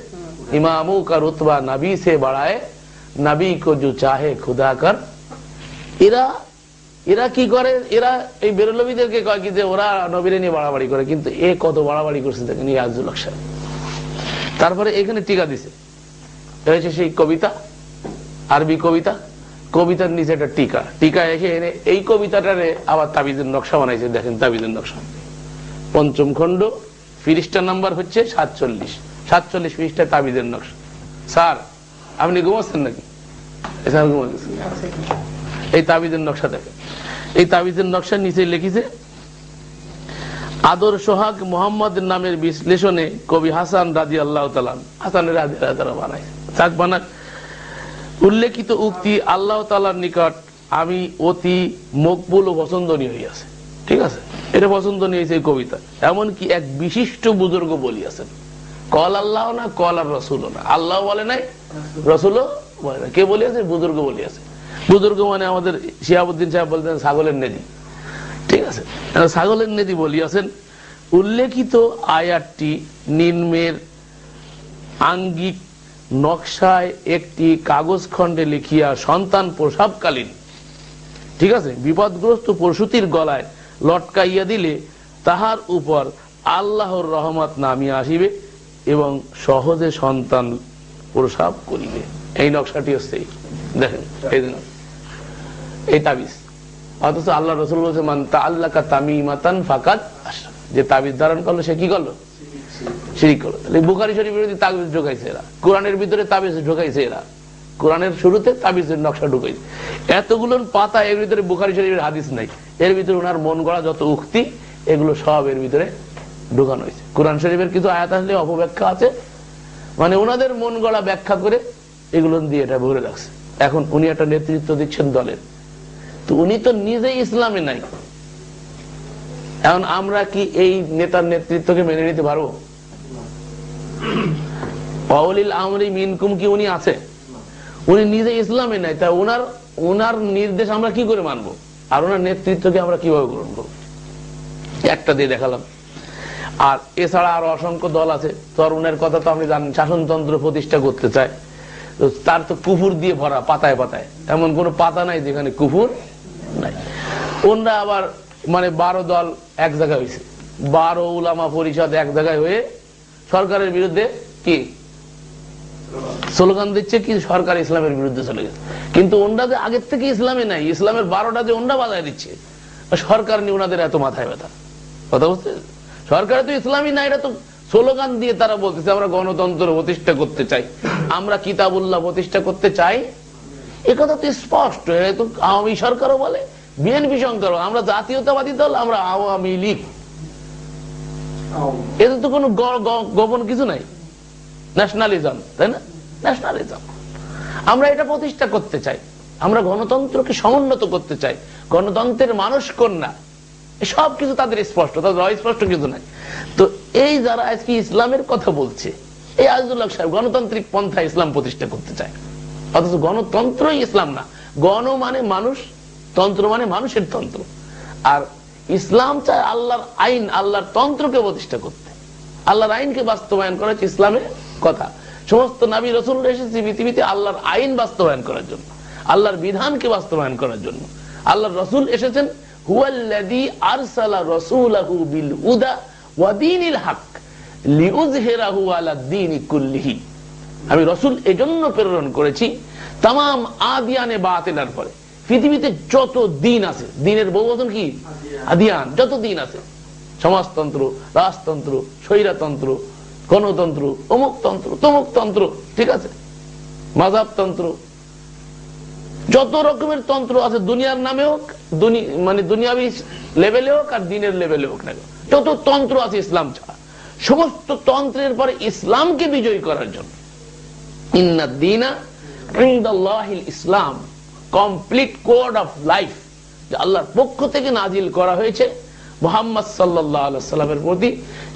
ইমামু কা রুতবা নবী সে বাড়ায়, নবী কো জো চাহে খুদা কর। এরা কি করে? এরা এই বেরলভীদেরকে কয় কি যে ওরা নবীরে নিয়ে বাড়াবাড়ি করে, কিন্তু এ কত বাড়াবাড়ি করছে দেখেন ইয়াজুল হক সাহেব। তারপরে এখানে টিকা দিছে, হয়েছে সেই কবিতা, আরবি কবিতা, কবিতার নিচে একটা টিকা, টিকা এসে এনে এই কবিতাটারে আবার তাবিজের নকশা বানাইছে। দেখেন তাবিজের নকশা, পঞ্চম খণ্ড পৃষ্ঠা নাম্বার হচ্ছে 47 পৃষ্ঠায় তাবিজের নকশা। স্যার আপনি ঘুমাচ্ছেন নাকি? এই তাবিজের নকশা দেখেন। এই তাবিজের নকশার নিচে লিখিছে, আদর সোহাগ মোহাম্মদ নামের বিশ্লেষণে কবি হাসান রাদিয়াল্লাহু তাআলা, হাসান রাদিয়াল্লাহু তাআলা বানাইছে। চাক বানাক উল্লেখিত উক্তি আল্লাহ তাআলার নিকট আমি অতি মকবুল ও পছন্দনীয় হইয়াছে। ঠিক আছে, এটা পছন্দনীয় হয়েছে কবিতা। এমনকি এক বিশিষ্ট বুজুর্গ বলিয়াছেন, কল আল্লাহ না কল আর রসুল না, আল্লাহ বলে নাই রসুলও বলে না। কে বলিয়াছে? বুজুর্গ বলিয়াছে। বুজুর্গ মানে আমাদের শিহাবুদ্দিন সাহেব বলতেন ছাগলের নেদি। ঠিক আছে, ছাগলের নেদি বলিয়াছেন। উল্লেখিত আয়াতটি নিম্নের আঙ্গিক নকশায় একটি কাগজ খণ্ডে লিখিয়া সন্তান প্রসবকালীন, ঠিক আছে, বিপদগ্রস্ত প্রসূতির গলায় লটকাইয়া দিলে তাহার উপর আল্লাহর রহমত নামিয়া আসিবে এবং সহজে সন্তান প্রসব করিবে। এই নকশাটি হচ্ছে, দেখেন এই তাবিজ। অথচ আল্লাহ রাসূল বলেছেন, মান তাআল্লাকা তামিমাতান ফাকাদ আশরাক, যে তাবিজ ধারণ করলো সে কি করলো? শিরিক করলো। বুখারী শরীফের ভিতরে তাবিজ ঢোকাইছে এরা, কোরআনের ভিতরে তাবিজ ঢোকাইছে এরা, কোরআনের শুরুতে তাবিজের নকশা ঢুকাইছে। এতগুলো পাতা, এর ভিতরে বুখারী শরীফের হাদিস নাই, এর ভিতরে ওনার মন গড়া যত উক্তি এগুলো সব এর ভিতরে ঢুকানো হয়েছে। কোরআন শরীফের কিছু আয়াত আসলে অপব্যাখ্যা আছে, মানে ওনাদের মন গড়া ব্যাখ্যা করে এগুলো দিয়ে এটা ভরে রাখছে। এখন উনি একটা নেতৃত্ব দিচ্ছেন দলের, তো উনি তো নিজেই ইসলামে নাই। এখন আমরা কি এই নেতার নেতৃত্বকে মেনে নিতে পারবো? ওয়াউলিল আমরি মিনকুম কি উনি আছে? উনি নিজে ইসলামে নাই, তাই ওনার ওনার নির্দেশ আমরা কি করে মানবো, আর ওনার নেতৃত্বকে আমরা কিভাবে গ্রহণ করবো? একটা দিয়ে দেখালাম। আর এছাড়া আরো অসংখ্য দল আছে। তরুণের কথা তো আপনি জানেন, শাসনতন্ত্র প্রতিষ্ঠা করতে চায়, তো তার তো কুফুর দিয়ে ভরা পাতায় পাতায়, এমন কোন পাতা নাই যেখানে কুফুর নাই। ওনরা আবার মানে 12 দল এক জায়গায় হয়েছে, 12 উলামা পরিষদ এক জায়গায় হয়ে সরকারের বিরুদ্ধে কি স্লোগান দিচ্ছে, কি সরকার ইসলামের বিরুদ্ধে চলে গেছে। কিন্তু ওনরা যে আগের থেকে ইসলামে নাই, ইসলামের 12টা যে ওনরা বাজায় দিচ্ছে, সরকার নিয়ে ওনাদের এত মাথায় ব্যথা। কথা বুঝতে, সরকারে তো ইসলামী না, এটা তো স্লোগান দিয়ে তারা বলতেছে আমরা গণতন্ত্র প্রতিষ্ঠা করতে চাই, আমরা কিতাবুল্লাহ প্রতিষ্ঠা করতে চাই। একথা তো স্পষ্ট। তো আওয়ামী সরকারও বলে, বিএনপি সরকারও, আমরা জাতীয়তাবাদী দল, আমরা আওয়ামী লীগ, এদের তো কোনো গোপন কিছু নাই। ন্যাশনালিজম, তাই না? ন্যাশনালিজম। আমরা এটা প্রতিষ্ঠা করতে চাই, আমরা গণতন্ত্রকে সমুন্নত করতে চাই, গণতন্ত্রের মানুষ কন্যা, সব কিছু তাদের স্পষ্ট, তাদের অস্পষ্ট কিছু নাই। তো এই যারা আজকে ইসলামের কথা বলছে, এই আজিজুল হক সাহেব গণতান্ত্রিক পন্থা ইসলাম প্রতিষ্ঠা করতে চায়, অথচ গণতন্ত্রই ইসলাম না। গণ মানে মানুষ, তন্ত্র মানে মানুষের তন্ত্র। আর ইসলাম চায় আল্লাহর আইন, আল্লাহর তন্ত্রকে প্রতিষ্ঠা করতে, আল্লাহর আইনকে বাস্তবায়ন করা হচ্ছে ইসলামের কথা। সমস্ত নবী রাসূল এসেছে পৃথিবীতে আল্লাহর আইন বাস্তবায়ন করার জন্য, আল্লাহর বিধানকে বাস্তবায়ন করার জন্য। আল্লাহর রাসূল এসেছেন হুয়াল্লাযী আরসালা রাসূলাহু বিল হুদা ওয়া দীনিল হক লিইয়ুযহিরাহু আলাদ দীনি কুল্লিহি। আমি রাসূল এজন্য প্রেরণ করেছি तमाम আদিয়ানে বাতিলের পরে পৃথিবীতে যত দিন আছে, দিনের বহুবচন কি আদিয়ান, যত দিন আছে, সমাজতন্ত্র, রাজতন্ত্র, স্বৈরতন্ত্র, গণতন্ত্র, অমুকতন্ত্র, তমুকতন্ত্র, ঠিক আছে, মাযহাবতন্ত্র, যত রকমের তন্ত্র আছে দুনিয়ার নামে হোক, মানে দুনিয়াবি লেভেলে হোক আর দিনের লেভেলে হোক না, যত তন্ত্র আছে ইসলাম ছাড়া, সমস্ত তন্ত্রের পরে ইসলামকে বিজয়ী করার জন্য ইন্নাদ দীনা ইনদাল্লাহিল ইসলাম, কমপ্লিট কোড অফ লাইফ, যে আল্লাহর পক্ষ থেকে নাজিল করা হয়েছে মুহাম্মদ সাল্লাল্লাহু আলাইহি সাল্লামের প্রতি,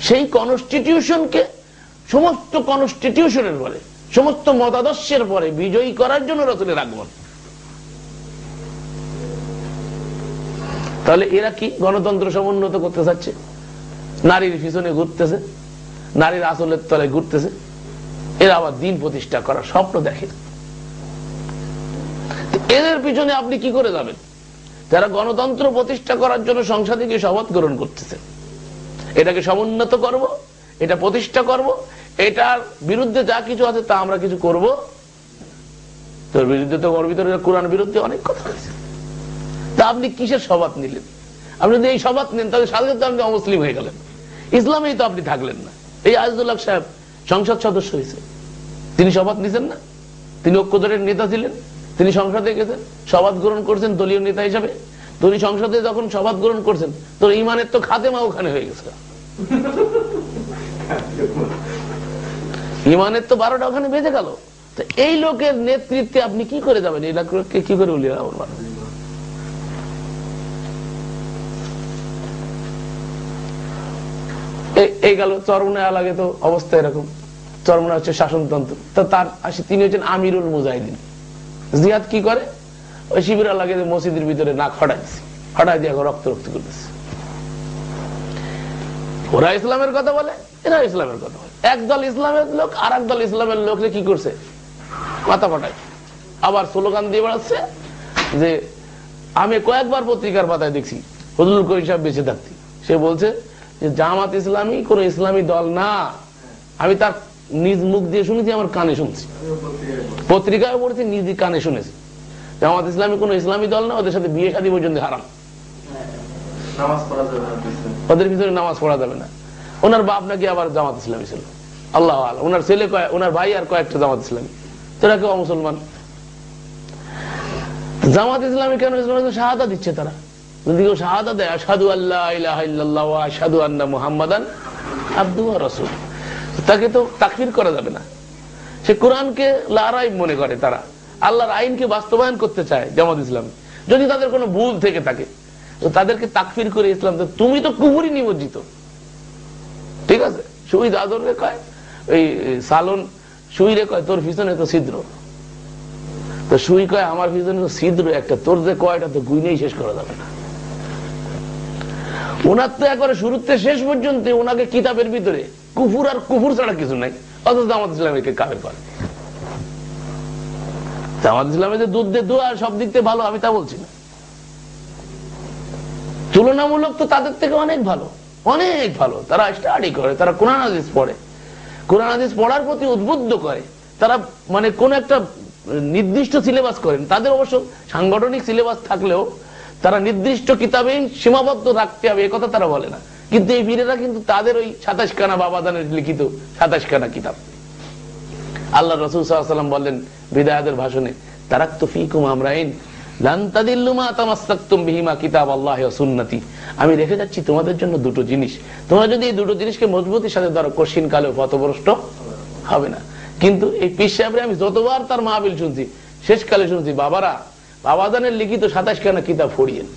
সেই কনস্টিটিউশনকে সমস্ত কনস্টিটিউশনের পরে, সমস্ত মতাদর্শের পরে বিজয়ী করার জন্য রাসূলের আগমন। তাহলে এরা কি গণতন্ত্র সমুন্নত করতে চাচ্ছে, নারীর পিছনে ঘুরতেছে, নারীর আসলের তলে ঘুরতেছে, এরা আবার দিন প্রতিষ্ঠা করার স্বপ্ন দেখে। এদের পিছনে আপনি কি করে যাবেন? যারা গণতন্ত্র প্রতিষ্ঠা করার জন্য সংসদে গিয়ে শপথ গ্রহণ করতেছে, এটাকে সমুন্নত করব, এটা প্রতিষ্ঠা করব, এটার বিরুদ্ধে যা কিছু আছে তা আমরা কিছু করব। তোর বিরুদ্ধে তো ওর ভিতরে কোরআন বিরুদ্ধে অনেক কথা আছে, তা আপনি কিসের শপথ নিলেন? আপনি যদি এই শপথ নেন তাহলে সাথে সাথে আপনি অমুসলিম হয়ে গেলেন, ইসলামেই তো আপনি থাকলেন না। এই আজিজুল হক সাহেব সংসদ সদস্য হয়েছে, তিনি শপথ নিছেন না? তিনি ঐক্যজোটের নেতা ছিলেন, তিনি সংসদে গেছেন, শপথ গ্রহণ করছেন দলীয় নেতা হিসাবে। তিনি সংসদে যখন শপথ গ্রহণ করছেন, তোর ইমানের তো খাতেমা ওখানে হয়ে গেছে, ইমানের তো 12টা ওখানে বেজে গেল। তো এই লোকের নেতৃত্বে আপনি কি করে যাবেন? এই লোককে কি করে উলিয়ে রাখবেন? এই গেল চরমনে আলাগে তো অবস্থা এরকম। চরমনে হচ্ছে শাসনতন্ত্র, তো তার তিনি হচ্ছেন আমিরুল মুজাহিদিন। জিহাদ কি করে? ওই শিবির আলাগে মসজিদের ভিতরে নাক হটাই দিয়ে রক্ত করতেছে। ওরা ইসলামের কথা বলে, এরা ইসলামের কথা বলে। একদল ইসলামের লোক আর একদল ইসলামের লোকরে কি করছে? মাথা ফাটায়, আবার স্লোগান দিয়ে বেড়াচ্ছে। যে আমি কয়েকবার পত্রিকার পাতায় দেখছি ফজলুল করিম সাহেব বেঁচে থাকতে, সে বলছে যে জামাত ইসলামী কোন ইসলামী দল না। আমি তার নিজ মুখ দিয়ে শুনেছি, আমার কানে শুনছি, পত্রিকায় পড়েছি, নিজ কানে শুনেছি। জামাত ইসলামী কোন ইসলামী দল না, ওদের সাথে বিয়ে শাদী পর্যন্ত হারাম, ওদের ভিতরে নামাজ পড়া যাবে না। ওনার বাপ নাকি আবার জামাত ইসলামী ছিল, আল্লাহ আল্লাহ। ওনার ছেলে, ওনার ভাই আর কয়েকটা জামাত ইসলামী, তোরা কেউ মুসলমান। জামাত ইসলামী কেন ইসলাম শাহাদা দিচ্ছে? তারা যদি কেউ শাহাদা দেয়, আশহাদু আল্লা ইলাহা ইল্লাল্লাহ ওয়া আশহাদু আন্না মুহাম্মাদান আবদুহু ওয়া রাসূলুহু, তাকে তো তাকফির করা যাবে না। সে কোরআনকে লারাইব মনে করে, তারা আল্লাহর আইনকে বাস্তবায়ন করতে চায় জামাত ইসলামী। যদি তাদের কোনো ভুল থেকে থাকে তো তাদেরকে তাকফির করে ইসলাম, তুমি তো কুফরি নিমজ্জিত, ঠিক আছে। শহীদ আদরে কয়, ওই সালন শুইরে কয় তোর পিছনে তো ছিদ্র, তো সুই কয় আমার পিছনে ছিদ্র একটা, তোর যে কয়টা তো গুইনেই শেষ করা যাবে না। ওনার তো একবারে শুরুতে শেষ পর্যন্ত ওনাকে কিতাবের ভিতরে কুফুর আর কুফুর ছাড়া কিছু নাই, অথচ জামাত ইসলামীকে কাফের করে। জামাত ইসলামে যে দুধ দিয়ে দোয়া সব দিক থেকে ভালো, আমি তা বলছি না, তুলনামূলক তো তাদের থেকে অনেক ভালো, অনেক ভালো। তারা স্টাডি করে, তারা কোরআন হাদিস পড়ে, কোরআন হাদিস পড়ার প্রতি উদ্বুদ্ধ করে। তারা মানে কোন একটা নির্দিষ্ট সিলেবাস করেন, তাদের অবশ্য সাংগঠনিক সিলেবাস থাকলেও তারা নির্দিষ্ট কিতাবে সীমাবদ্ধ রাখতে হবে একথা তারা বলে না। কিন্তু এই বীরেরা কিন্তু তাদের ওই 27 খানা বাবাদানের লিখিত 27 খানা কিতাব। আল্লাহ রাসূল সাল্লাল্লাহু আলাইহি ওয়াসাল্লাম বললেন বিদায়াতের ভাষণে, তারাকতু ফীকুম আমরাইন লান তাদিল্লু মা তামাসসাকতুম বিহিমা কিতাবাল্লাহি ওয়া সুন্নতি। আমি রেখে যাচ্ছি তোমাদের জন্য দুটো জিনিস, তোমরা যদি এই দুটো জিনিসকে মজবুতির সাথে ধরো কঠিন কালেও পথভ্রষ্ট হবে না। কিন্তু এই পীর সাহেবরে আমি যতবার তার মাহফিল শুনছি, শেষকালে শুনছি, বাবারা বাবাদানের লিখিত 27 খানা কিতাব পড়িয়েন।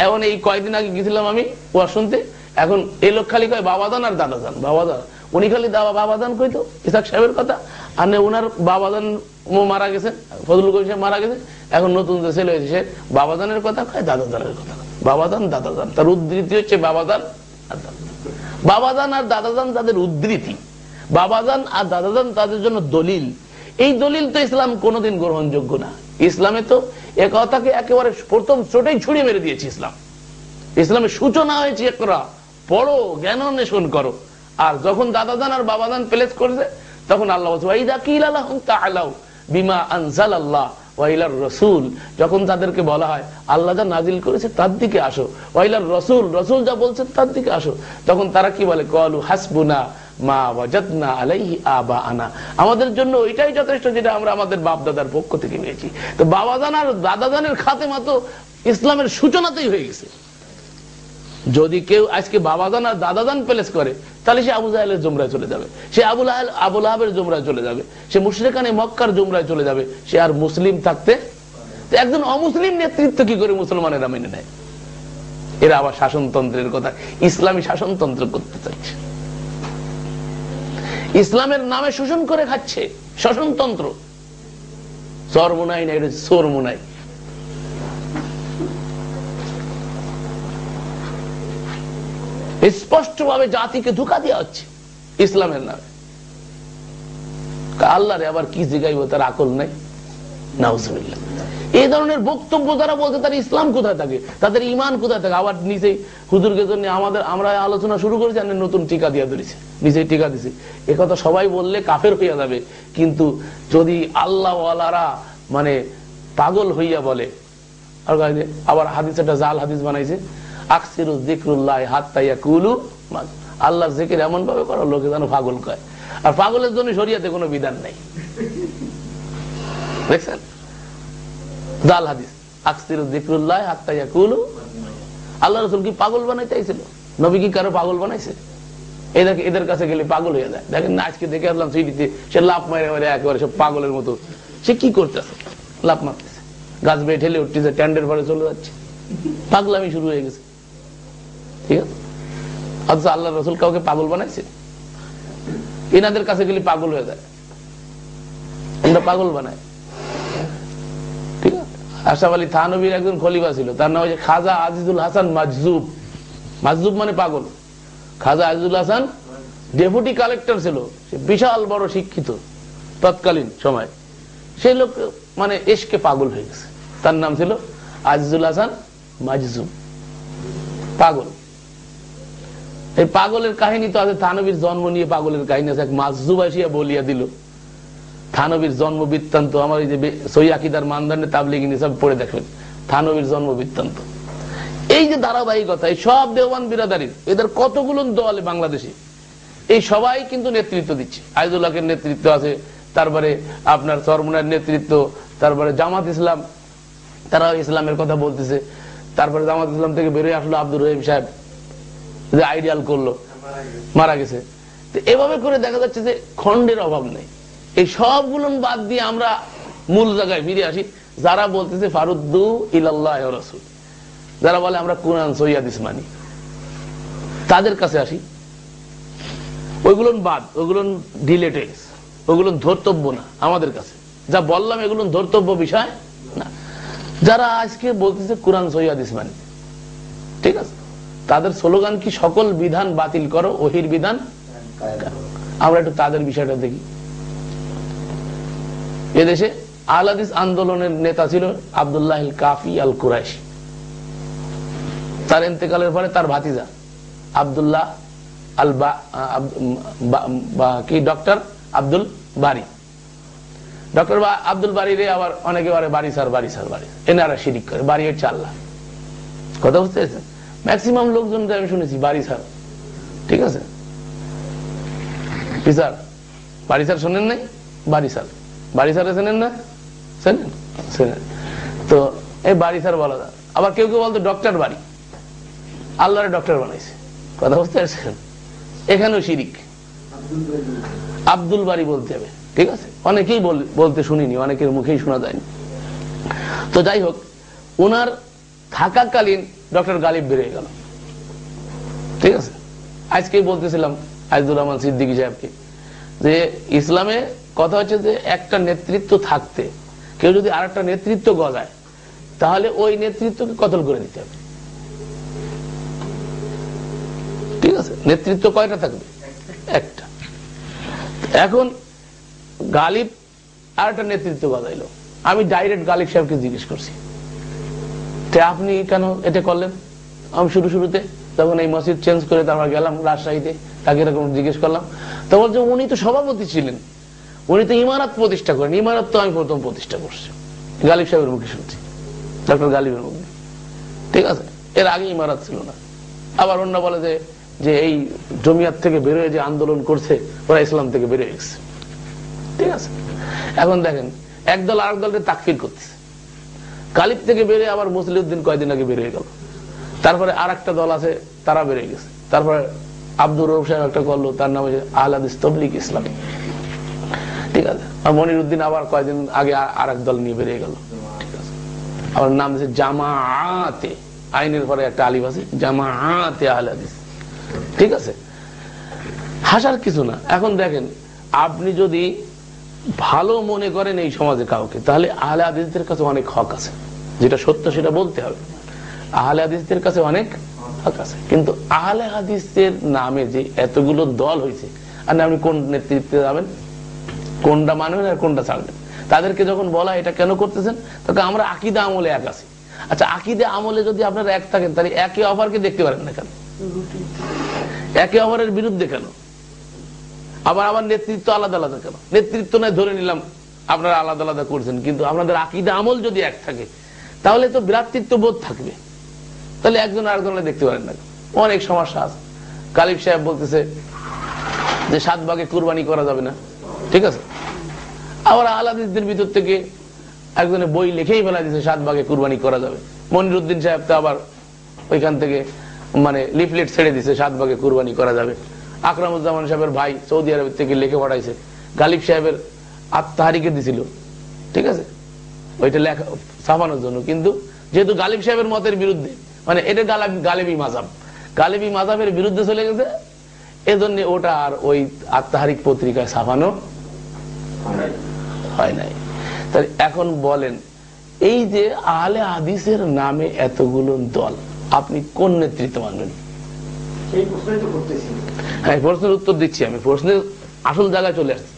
এখন এই কয়েকদিন আগে গেছিলাম আমি ওয়াজ শুনতে, এখন এই লোক খালি কয় বাবাদান আর দাদাজান, বাবাদান। উনি খালি বাবাদান কইতো ইসাক সাহেবের কথা, আর ওনার বাবাদান মারা গেছেন, ফজলুল করিম সাহেব মারা গেছে, এখন নতুন যে ছেলে হয়েছে সে বাবাদানের কথা কয়, দাদাদানের কথা, বাবাদান দাদাজান। তার উদ্ধৃতি হচ্ছে বাবাদান আর দাদাজান। বাবাদান আর দাদাজান তাদের উদ্ধৃতি, বাবাদান আর দাদাজান তাদের জন্য দলিল। এই দলিল তো ইসলাম কোনোদিন গ্রহণযোগ্য না। ইসলামে তো এ কথাকে একেবারে প্রথম চোটেই ছুড়ে মেরে দিয়েছে ইসলাম। ইসলামের সূচনা হয়েছে একরা পড়ো, জ্ঞান অন্বেষণ করো। আর যখন দাদাদান আর বাবাদান প্লেস করেছে, তখন আল্লাহ বলছে ওয়াইদা কিলা লাহুম তাআলাউ বিমা আনজালাল্লাহ ওয়া ইলার রাসূল, যখন তাদেরকে বলা হয় আল্লাহ যা নাজিল করেছে তার দিকে আসো, ওয়া ইলার রাসূল, রাসূল যা বলছেন তার দিকে আসো, তখন তারা কি বলে, ক্বালু হাসবুনা মা ওয়াজাদনা আলাইহি আবাআনা, আমাদের জন্য ওইটাই যথেষ্ট যেটা আমরা আমাদের বাপ দাদার পক্ষ থেকে পেয়েছি। তো বাবাদান আর দাদাদানের খাতেমা তো ইসলামের সূচনাতেই হয়ে গেছে। যদি কেউ আজকে বাবাদান আর দাদাদান প্লেস করে, তাহলে সে আবু জাহেলের জুমরায় চলে যাবে, সে আবু লাহাবের জুমরায় চলে যাবে, সে মুশরিকানে মক্কার জুমরায় চলে যাবে, সে আর মুসলিম থাকতে। একজন অমুসলিম নেতৃত্ব কি করে মুসলমানেরা মেনে নেয়? এরা আবার শাসনতন্ত্রের কথা, ইসলামী শাসনতন্ত্র করতে চাচ্ছে, ইসলামের নামে শোষণ করে খাচ্ছে, শাসনতন্ত্র। চরমোনাই না, এটা চোরমোনাই। স্পষ্ট ভাবে জাতিকে ধোঁকা দেওয়া হচ্ছে ইসলামের নামে। আল্লাহরে আবার কি জিগাইব, তার আকল নাই। নাউজুবিল্লাহ। এই ধরনের বক্তব্য যারা বলছে তার ইসলাম কোথায় থাকে, তাদের ইমান কোথায় থাকে? আবার নিচে হুজুরকে জন্য আমরা আলোচনা শুরু করেছি, নতুন টিকা দিয়ে ধরেছে, নিচে টিকা দিছে। এ কথা সবাই বললে কাফের হইয়া যাবে, কিন্তু যদি আল্লাহ ওয়ালারা মানে পাগল হইয়া বলে, আবার হাদিস একটা জাল হাদিস বানাইছে, আকসিরু যিকরুল্লাহ হাত্তা ইয়াকুলু, আল্লাহর জিকির এমন ভাবে করো লোকে যেন পাগল কয়। আর পাগলের জন্য শরিয়াতে কোনো বিধান নাই, দেখছেন? জাল হাদিস, আকসিরু যিকরুল্লাহ হাত্তা ইয়াকুলু। আল্লাহ রাসূল কি পাগল বানাইতে চাইছিল? নবী কি কারো পাগল বানাইছে? এদের কাছে গেলে পাগল হয়ে যায়। দেখেন না, আজকে দেখে আসলাম সিটিতে, সে লাফ মারে মারে একেবারে সব পাগলের মতো। সে কি করতেছে? লাফ মারতেছে, গাছ বেয়ে ঠেলে উঠতেছে, ট্যান্ডের পরে চলে যাচ্ছে, পাগলামি শুরু হয়ে গেছে। ঠিক আছে, অথচ আল্লাহ রাসূল কাউকে পাগল বানাইছে? এনাদের কাছে গেলে পাগল হয়ে যায়, আমরা পাগল বানাই। ঠিক আছে, আশরাফ আলী থানভীর একজন খলিফা ছিল, তার নাম হচ্ছে খাজা আজিজুল হাসান মাজজুব। মাজজুব মানে পাগল। খাজা আজিজুল হাসান ডেপুটি কালেক্টর ছিল, সে বিশাল বড় শিক্ষিত তৎকালীন সময়। সেই লোক মানে এশকে পাগল হয়ে গেছে, তার নাম ছিল আজিজুল হাসান মাজজুব, পাগল। এই পাগলের কাহিনী তো আছে, থানভীর জন্ম নিয়ে পাগলের কাহিনী আছে। এক মাজজুব আসিয়া বলিয়া দিল থানভীর জন্ম বৃত্তান্ত। আমার এই যে সহিহ আকীদার মানদণ্ডে তাবলীগী নিসাব পড়ে দেখবেন থানভীর জন্ম বৃত্তান্ত। এই যে ধারাবাহিকতা, এই সব দেওবন্দ বিরাদারির, এদের কতগুলো দল বাংলাদেশে, এই সবাই কিন্তু নেতৃত্ব দিচ্ছে। আইজুল্লাহের নেতৃত্ব আছে, তারপরে আপনার চরমোনাইয়ের নেতৃত্ব, তারপরে জামাত ইসলাম, তারা ইসলামের কথা বলতেছে। তারপরে জামাত ইসলাম থেকে বেরিয়ে আসলো আব্দুর রহিম সাহেব, যে আইডিয়াল করলো, মারা গেছে। এভাবে করে দেখা যাচ্ছে যে খন্ডের অভাব নেই। এই সবগুলো বাদ দিয়ে আমরা মূল জায়গায় ফিরে আসি। যারা বলতেছে ফারুদ্দু ইলাল্লাহি ওয়া রাসূল, যারা বলে আমরা কুরআন সহিহ হাদিস মানি, তাদের কাছে আসি। ওইগুলো বাদ, ওইগুলো ডিলেট হয়ে গেছে। ওগুলো ধর্তব্য না আমাদের কাছে। যা বললাম এগুলো ধর্তব্য বিষয় না। যারা আজকে বলতেছে কোরআন সহিহ হাদিস মানে, ঠিক আছে, তাদের স্লোগান কি সকল বিধান বাতিল করো, ওহির বিধান। আমরা একটু তাদের বিষয়টা দেখি। এদেশে আহলে হাদিস আন্দোলনের নেতা ছিল আব্দুল্লাহ আল কাফি আল কুরাইশি। তার ইন্তেকালের পরে তার ভাতিজা আব্দুল্লাহ আল কি ডক্টর আব্দুল বারি, ডক্টর আব্দুল বারি রে আবার অনেকে বলে বাড়ি সার বাড়ি সার বাড়ি, এনারা শিরিক করে। বাড়ি হচ্ছে আল্লাহ, কথা বুঝতে পেরেছেন? ম্যাক্সিমাম লোকজন আমি শুনেছি বাড়ি সার, ঠিক আছে, পিসার বাড়ি সার শোনেন নাই? বাড়ি সার, বাড়ি সার শোনেন না? শোনেন, শোনেন। তো এই বাড়ি সার বলা যায়। আবার কেউ কেউ বলতো ডক্টর বাড়ি, আল্লাহরে ডক্টর বানাইছে, কথা বুঝতে পারছেন? এখানেও শিরিক। আব্দুল বারি বলতে হবে, ঠিক আছে, অনেকেই বলতে শুনিনি, অনেকের মুখেই শোনা যায়নি। তো যাই হোক, ওনার থাকাকালীন ডক্টর গালিব বেরিয়ে গেল, ঠিক আছে। আজকেই বলতেছিলাম আইজুর রহমান সিদ্দিকী সাহেবকে যে ইসলামে কথা হচ্ছে যে একটা নেতৃত্ব থাকতে কেউ যদি আর একটা নেতৃত্ব গজায় তাহলে ওই নেতৃত্বকে কতল করে দিতে হবে, ঠিক আছে। নেতৃত্ব কয়টা থাকবে? একটা। এখন গালিব আর একটা নেতৃত্ব গজাইলো, আমি ডাইরেক্ট গালিব সাহেবকে জিজ্ঞেস করছি আপনি কেন এটা করলেন? আমি শুরুতে তখন এই মসজিদ চেঞ্জ করে তারপর গেলাম রাজশাহীতে, তাকে এরকম জিজ্ঞেস করলাম। তো বলছে উনি তো সভাপতি ছিলেন, উনি তো ইমারত প্রতিষ্ঠা করেন। ইমারত তো আমি প্রথম প্রতিষ্ঠা করছি, গালিব সাহেবের মুখে শুনছি, ডক্টর গালিবের মুখে, ঠিক আছে। এর আগে ইমারত ছিল না। আবার অন্য বলে যে এই জমিয়াত থেকে বেরোয় যে আন্দোলন করছে ওরা ইসলাম থেকে বেরোয় গেছে, ঠিক আছে। এখন দেখেন একদল আরেক দলকে তাকফির করতেছে। গালিব থেকে বেরিয়ে আবার মুসলিউদ্দিন কয়েকদিন আগে বেরিয়ে গেল, তারপরে আর একটা দল আছে তারা বেরিয়ে গেছে, তারপরে আব্দুর রউফ সাহেব একটা করলো, তার নাম হচ্ছে আহলে হাদিস তাবলীগ ইসলামী, ঠিক আছে। আর মনিরউদ্দিন আবার কয়েকদিন আগে আর এক দল নিয়ে বেরিয়ে গেল, ঠিক আছে। আমার নাম দিচ্ছে জামাআতে, আইনের পরে একটা আলিফ আছে, জামাআতে আহলে হাদিস, ঠিক আছে। হাসার কিছু না। এখন দেখেন আপনি যদি ভালো মনে করেন এই সমাজে কাউকে, তাহলে আহলে হাদিসদের কাছে অনেক হক আছে, যেটা সত্য সেটা বলতে হবে। আহলে হাদিসদের কাছে অনেক হক আছে, কিন্তু আহলে হাদিসের নামে যে এতগুলো দল হয়েছে, আর আপনি কোন নেতৃত্বে যাবেন, কোনটা মানবেন আর কোনটা ছাড়বেন? তাদেরকে যখন বলা এটা কেন করতেছেন, তখন আমরা আকীদা আমলে এক আছি। আচ্ছা, আকীদা আমলে যদি আপনারা এক থাকেন তাহলে একে অপরকে দেখতে পারেন না কেন? একে অপরের বিরুদ্ধে কেন? আবার আমার নেতৃত্ব আলাদা আলাদা কেন? নেতৃত্ব নয় ধরে নিলাম আপনারা আলাদা আলাদা করছেন, কিন্তু আপনাদের আকীদা আমল যদি এক থাকে তাহলে তো ভ্রাতৃত্ব বোধ থাকবে, তাহলে একজন আরেকজনকে দেখতে পারেন না। অনেক সমস্যা আছে। গালিব সাহেব বলতেছে যে 7 ভাগে কুরবানি করা যাবে না, ঠিক আছে। আবার আহলে হাদিসদের ভিতর থেকে একজনে বই লিখেই ফেলা দিয়েছে 7 ভাগে কুরবানি করা যাবে। মনিরউদ্দিন সাহেব তো আবার ওইখান থেকে মানে লিফলেট ছেড়ে দিছে 7 ভাগে কুরবানি করা যাবে। আকরামুজ্জামান সাহেবের ভাই সৌদি আরব থেকে লিখে পাঠাইছে, গালিব সাহেবের আত্মহারিকে দিছিল, ঠিক আছে, ওইটা লেখা ছাপানোর জন্য। কিন্তু যেহেতু গালিব সাহেবের মতের বিরুদ্ধে, মানে এটা গালিবি মাযহাব, গালিবি মাযহাবের বিরুদ্ধে চলে গেছে, এজন্য ওটা আর ওই আত্মহারিক পত্রিকায় ছাপানো হয় নাই। তাহলে এখন বলেন, এই যে আহলে হাদিসের নামে এতগুলো দল, আপনি কোন নেতৃত্ব মানবেন? হ্যাঁ, প্রশ্নের উত্তর দিচ্ছি আমি, প্রশ্নের আসল জায়গায় চলে আসছি।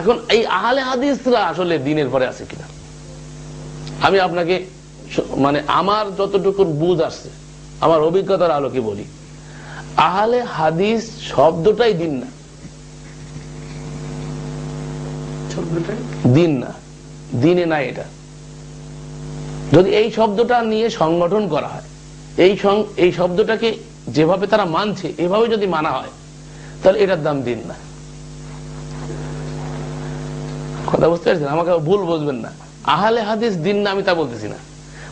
এখন এই আহলে হাদিসরা আসলে দিনের পরে আছে কিনা, আমি আপনাকে মানে আমার যতটুকু বুঝ আসছে, আমার অভিজ্ঞতার আলোকে বলি, আহলে হাদিস শব্দটাই দিন না, দিন না, দিনে নাই এটা। যদি এই শব্দটা নিয়ে সংগঠন করা হয়, এই শব্দটাকে যেভাবে তারা মানছে এভাবে যদি মানা হয়, তাহলে এটার দাম দিন না। কথা বুঝতে পারছেন? আমাকে ভুল বুঝবেন না। আহলে হাদিস দিন না আমি তা বলতেছি না,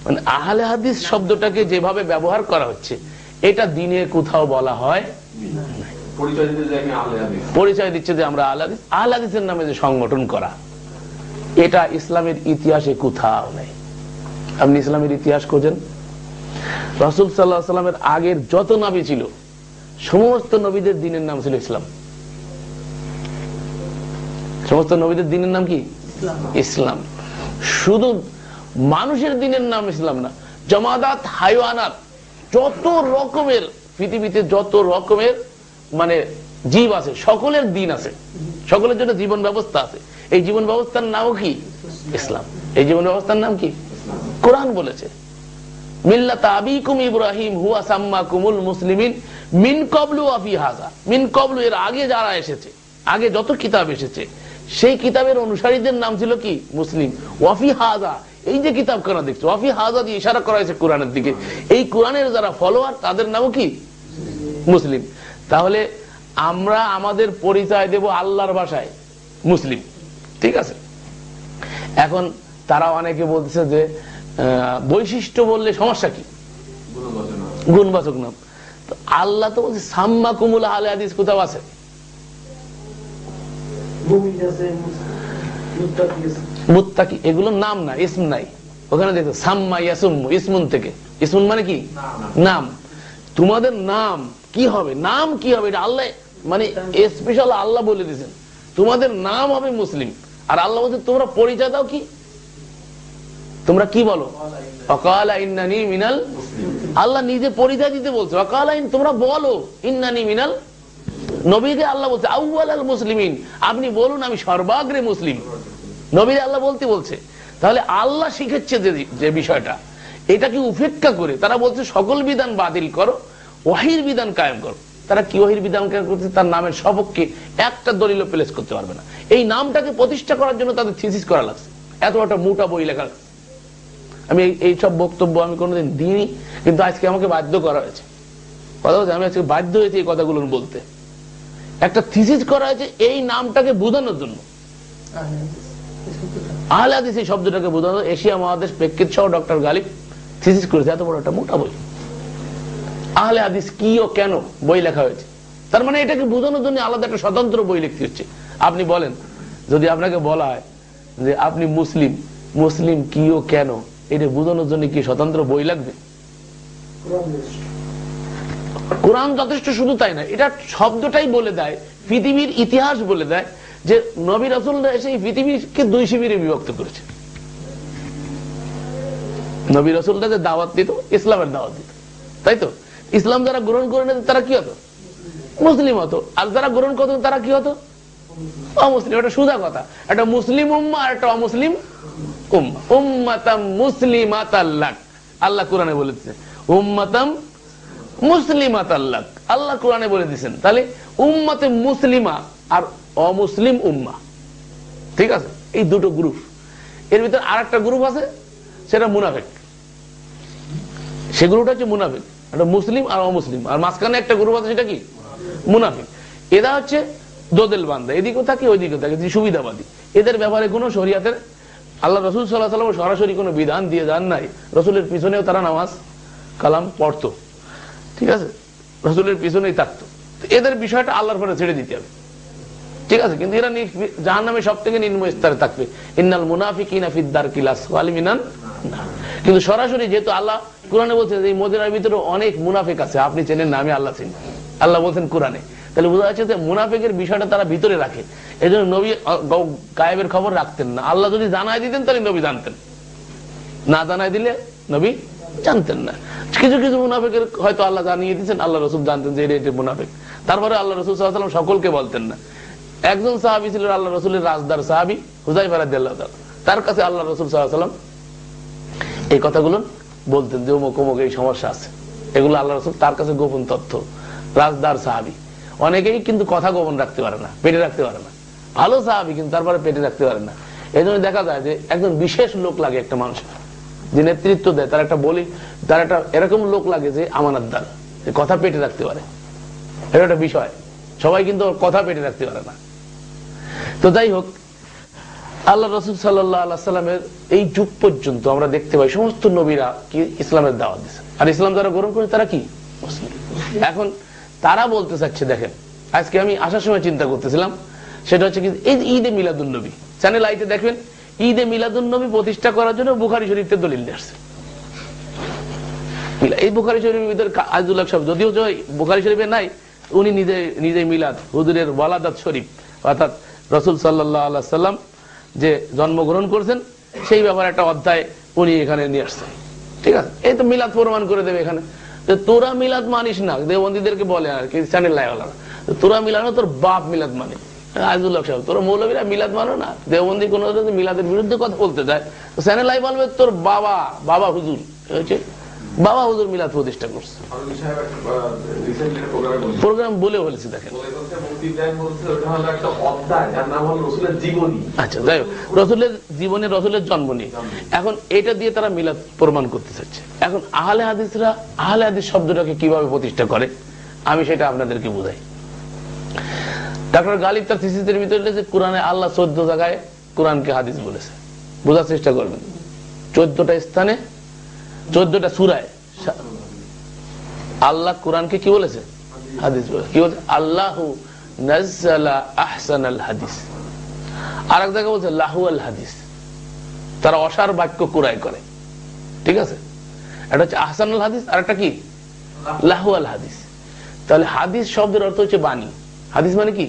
মানে আহলে হাদিস শব্দটাকে যেভাবে ব্যবহার করা হচ্ছে এটা দিনে কোথাও বলা হয়, পরিচয় দিচ্ছে যে আমরা আহলে হাদিস। আহলে হাদিসের নামে যে সংগঠন করা, এটা ইসলামের ইতিহাসে কোথাও নেই। আপনি ইসলামের ইতিহাস খোঁজেন, রাসূল সাল্লাল্লাহু আলাইহি ওয়াসাল্লামের আগের যত নবী ছিল সমস্ত নবীদের দিনের নাম ছিল ইসলাম, সমস্ত নবীদের দিনের নাম কি? ইসলাম। শুধু মানুষের দিনের নাম ইসলাম না, জামাদাত, হাইওয়ানাত, যত রকমের পৃথিবীতে যত রকমের মানে জীব আছে সকলের দিন আছে, সকলের জন্য জীবন ব্যবস্থা আছে। এই জীবন ব্যবস্থার নামও কি? ইসলাম। এই জীবন ব্যবস্থার নাম কি? কোরআন বলেছে মিল্লাত আবিকুম ইব্রাহিম হুয়া সাম্মাকুমুল মুসলিমিন মিন ক্বাবলু ওয়া ফি হাযা। মিন ক্বাবলু, এর আগে যারা এসেছে, আগে যত কিতাব এসেছে সেই কিতাবের অনুসারীদের নাম ছিল কি? মুসলিম। ওয়া ফি হাযা, এই যে কিতাব কানা দেখছো, ওয়া ফি হাযা দিয়ে ইশারা করা হয়েছে কোরআনের দিকে। এই কোরআনের যারা ফলোয়ার তাদের নামও কি? মুসলিম। তাহলে আমরা আমাদের পরিচয় দেব আল্লাহর ভাষায় মুসলিম, ঠিক আছে? এখন তারা অনেকে বলতেছে যে বৈশিষ্ট্য বললে সমস্যা কি? গুণবাচক নাম। তো আল্লাহ তো বলছে সাম্মাকুমুল আহলে হাদিস, কোথাও আছে? মুত্তাকি, এগুলো নাম না, ইসম নাই। ওখানে দেখো সাম্মা ইয়াসুম্মু, ইসমুন থেকে। ইসমুন মানে কি? নাম। তোমাদের নাম কি হবে? নাম কি হবে? এটা আল্লাহ মানে স্পেশাল আল্লাহ বলে দিয়েছেন, তোমাদের নাম হবে মুসলিম। আর আল্লাহ বলছে তোমরা পরিচয় দাও কি? তোমরা কি বলো? ওয়াকালা ইন্নানি মিনাল, আল্লাহ নিজে পরিচয় দিতে বলছে। ওয়াকালা, তোমরা বলো ইন্নানি মিনাল, নবীকে আল্লাহ বলছে আউয়ালাল মুসলিমিন, আপনি বলুন আমি সর্বাগ্রে মুসলিম। নবীকে আল্লাহ বলতে বলছে। তাহলে আল্লাহ শিখাচ্ছে যে বিষয়টা, এটাকে উপেক্ষা করে তারা বলছে সকল বিধান বাতিল করো, ওয়াহির বিধান কায়েম করো। তারা কি ওয়াহির বিধান কায়েম করছে? তার নামের সপক্ষে একটা দলিল প্লেস করতে পারবে না। এই নামটাকে প্রতিষ্ঠা করার জন্য তাদের থিসিস করা লাগছে, এত একটা মোটা বই লেখা লাগছে। আমি এই সব বক্তব্য আমি কোনোদিন দিইনি, কিন্তু আজকে আমাকে বাধ্য করা হয়েছে। কথা বলছে, আমি আজকে বাধ্য হয়েছি এই কথাগুলো বলতে। একটা থিসিস করা হয়েছে এই নামটাকে বোঝানোর জন্য, আহলে হাদিস এই শব্দটাকে বোঝানো। এশিয়া মহাদেশ প্রেক্ষিত সহ ডক্টর গালিব থিসিস করেছে, এত বড় একটা মোটা বই। আহলে হাদিস কি ও কেন বই লেখা হয়েছে, তার মানে এটাকে বোঝানোর জন্য আলাদা একটা স্বতন্ত্র বই লিখতে হচ্ছে। আপনি বলেন, যদি আপনাকে বলা হয় যে আপনি মুসলিম, মুসলিম কি ও কেন, এটা বোঝানোর জন্য কি স্বতন্ত্র বই লাগবে? কোরআন যথেষ্ট। শুধু তাই না, এটা শব্দটাই বলে দেয়, পৃথিবীর ইতিহাস বলে দেয় যে নবী রাসূলরা এসে পৃথিবীকে দুই শিবিরে বিভক্ত করেছে। নবী রাসূলরা যে দাওয়াত দিত, ইসলামের দাওয়াত দিত, তাই তো? ইসলাম যারা গ্রহণ করে নিত তারা কি হতো? মুসলিম হতো। আর যারা গ্রহণ করতো তারা কি হতো? অমুসলিম। এটা সোজা কথা। একটা মুসলিম উম্মাহ আর একটা অমুসলিম উম্মাহ। উম্মাতাম মুসলিমাতাল লাক, আল্লাহ কোরআনে বলেছে উম্মাতাম মুসলিমাতাল লাক, আল্লাহ কোরআনে বলে দিয়েছেন। তাহলে উম্মাতে মুসলিমা আর অমুসলিম উম্মাহ, ঠিক আছে? এই দুটো গ্রুপ। এর ভিতরে আর একটা গ্রুপ আছে, সেটা মুনাফিক। সে গ্রুপটা হচ্ছে মুনাফিক, একটা মুসলিম আর অমুসলিম। আর মাঝখানে একটা গ্রুপ আছে, সেটা কি? মুনাফিক। এরা হচ্ছে দোদেল বান্দা, এদিকেও থাকে ওইদিকেও থাকে, সুবিধাবাদী। এদের ব্যাপারে কোনো শরিয়াতের, আল্লাহ রসুল সাল্লাল্লাহু আলাইহি ওয়াসাল্লাম সরাসরি কোনো বিধান দিয়ে যান নাই। রসুলের পিছনেও তারা নামাজ কালাম পড়তো, ঠিক আছে? রসুলের পিছনেই থাকতো। এদের বিষয়টা আল্লাহর পরে ছেড়ে দিতে হবে, ঠিক আছে? কিন্তু এরা জাহান্নামে সব থেকে নিম্ন স্তরে থাকবে। ইন্নাল মুনাফিকিনা ফিদ দারকিল আসফালি মিনান নার। কিন্তু সরাসরি যেহেতু আল্লাহ কোরআনে বলছে যে এই মদিনার ভিতরে অনেক মুনাফিক আছে, আপনি চেনেন না, আমি আল্লাহ চিনি, আল্লাহ বলছেন কোরআনে। তাহলে বোঝা যাচ্ছে যে মুনাফিকের বিষয়টা তারা ভিতরে রাখে। এই জন্য নবী গায়েবের খবর রাখতেন না। আল্লাহ যদি জানাই দিতেন তাহলে নবী জানতেন, না জানাই দিলে নবী জানতেন না। কিছু কিছু মুনাফিকের হয়তো আল্লাহ জানিয়ে দিচ্ছেন, আল্লাহ রসুল জানতেন যে এটা মুনাফিক, তারপরে আল্লাহ রসুল সাল্লাল্লাহু আলাইহি ওয়াসাল্লাম সকলকে বলতেন না। একজন সাহাবী ছিল আল্লাহ রসুলের রাজদার সাহাবী হুযায়ফা রাদিয়াল্লাহু তাআলা, তার কাছে আল্লাহ রসুল সাল্লাল্লাহু আলাইহি ওয়াসাল্লাম এই কথাগুলো বলতেন যে অমুক অমুক এই সমস্যা আছে। এগুলো আল্লাহ রসুল তার কাছে গোপন তথ্য। রাজদার সাহাবী, অনেকেই কিন্তু কথা গোপন রাখতে পারে না, পেটে রাখতে পারে না। ভালো সাহাবী কিন্তু তারপরে পেটে রাখতে পারে না। এই জন্য দেখা যায় যে একজন বিশেষ লোক লাগে একটা মানুষের, যে নেতৃত্ব দেয়, তার একটা বলি, তার একটা এরকম লোক লাগে যে আমানতদার, কথা পেটে রাখতে পারে। এটা একটা বিষয়, সবাই কিন্তু কথা পেটে রাখতে পারে না। তো যাই হোক, আল্লাহ রাসূল সাল্লাল্লাহু আলাইহি ওয়াসাল্লামের এই যুগ পর্যন্ত আমরা দেখতে পাই সমস্ত নবীরা কি ইসলামের দাওয়াত দিয়েছে। আর ইসলাম যারা গ্রহণ করে তারা কি মুসলিম। এখন তারা বলতে চাচ্ছে, দেখেন আজকে আমি আসার সময় চিন্তা করতেছিলাম, সেটা হচ্ছে কি এই ঈদে মিলাদুন নবী, চ্যানেল আইতে দেখবেন ঈদে মিলাদুন নবী প্রতিষ্ঠা করার জন্য বুখারী শরীফের দলিল নিয়ে আসছে। এই বুখারী শরীফের ভিতরে আজুল সব, যদিও বুখারী শরীফে নাই, উনি নিজে মিলাদ হুজুরের ওয়ালাদাত শরীফ অর্থাৎ রাসূল সাল্লাল্লাহু আলাইহি সাল্লাম যে জন্মগ্রহণ করেছেন সেই ব্যাপারে একটা অধ্যায় উনি এখানে নিয়ে আসছেন। ঠিক আছে, এই তো মিলাদ প্রমাণ করে দেবে এখানে। তোরা মিলাদ মানিস না, দেওবন্দীদেরকে বলে আর কি চ্যানেল লাইওয়ালা, তোরা মিলাদ না, তোর বাপ মিলাদ মানে। আজিজুল সাহেব, তোরা মৌলবীরা মিলাদ মানো না, দেওবন্দি কোন মিলাদের বিরুদ্ধে কথা বলতে চায় তো চ্যানেল লাই বলবে তোর বাবা বাবা হুজুর হয়েছে, বাবা হুজুর মিলাদ প্রতিষ্ঠা করছে। প্রোগ্রাম বলে বলেছি, দেখেন। আচ্ছা, যাই হোক, রসুলের জীবনে রসুলের জন্ম নিয়ে এখন এটা দিয়ে তারা মিলাদ প্রমাণ করতে চাচ্ছে। এখন আহলে হাদিসরা আহলে হাদিস শব্দটাকে কিভাবে প্রতিষ্ঠা করে আমি সেটা আপনাদেরকে বুঝাই। ডক্টর গালিব তার থিসিসের ভিতরে যে কোরআনে আল্লাহ 14 জায়গায় কোরআনকে হাদিস বলেছে, বোঝার চেষ্টা করবেন। 14টা স্থানে 14টা সূরায় আল্লাহ কোরআনকে কি বলেছে? হাদিস বলেছে। কি বলছে? আল্লাহু নাজ্জালা আহসানাল হাদিস। আর এক জায়গায় বলছে লাহুয়াল হাদিস। তারা অসার বাক্য কুরাই করে। ঠিক আছে, এটা হচ্ছে আহসানুল হাদিস, আর একটা কি লাহুয়াল হাদিস। তাহলে হাদিস শব্দের অর্থ হচ্ছে বাণী। হাদিস মানে কি?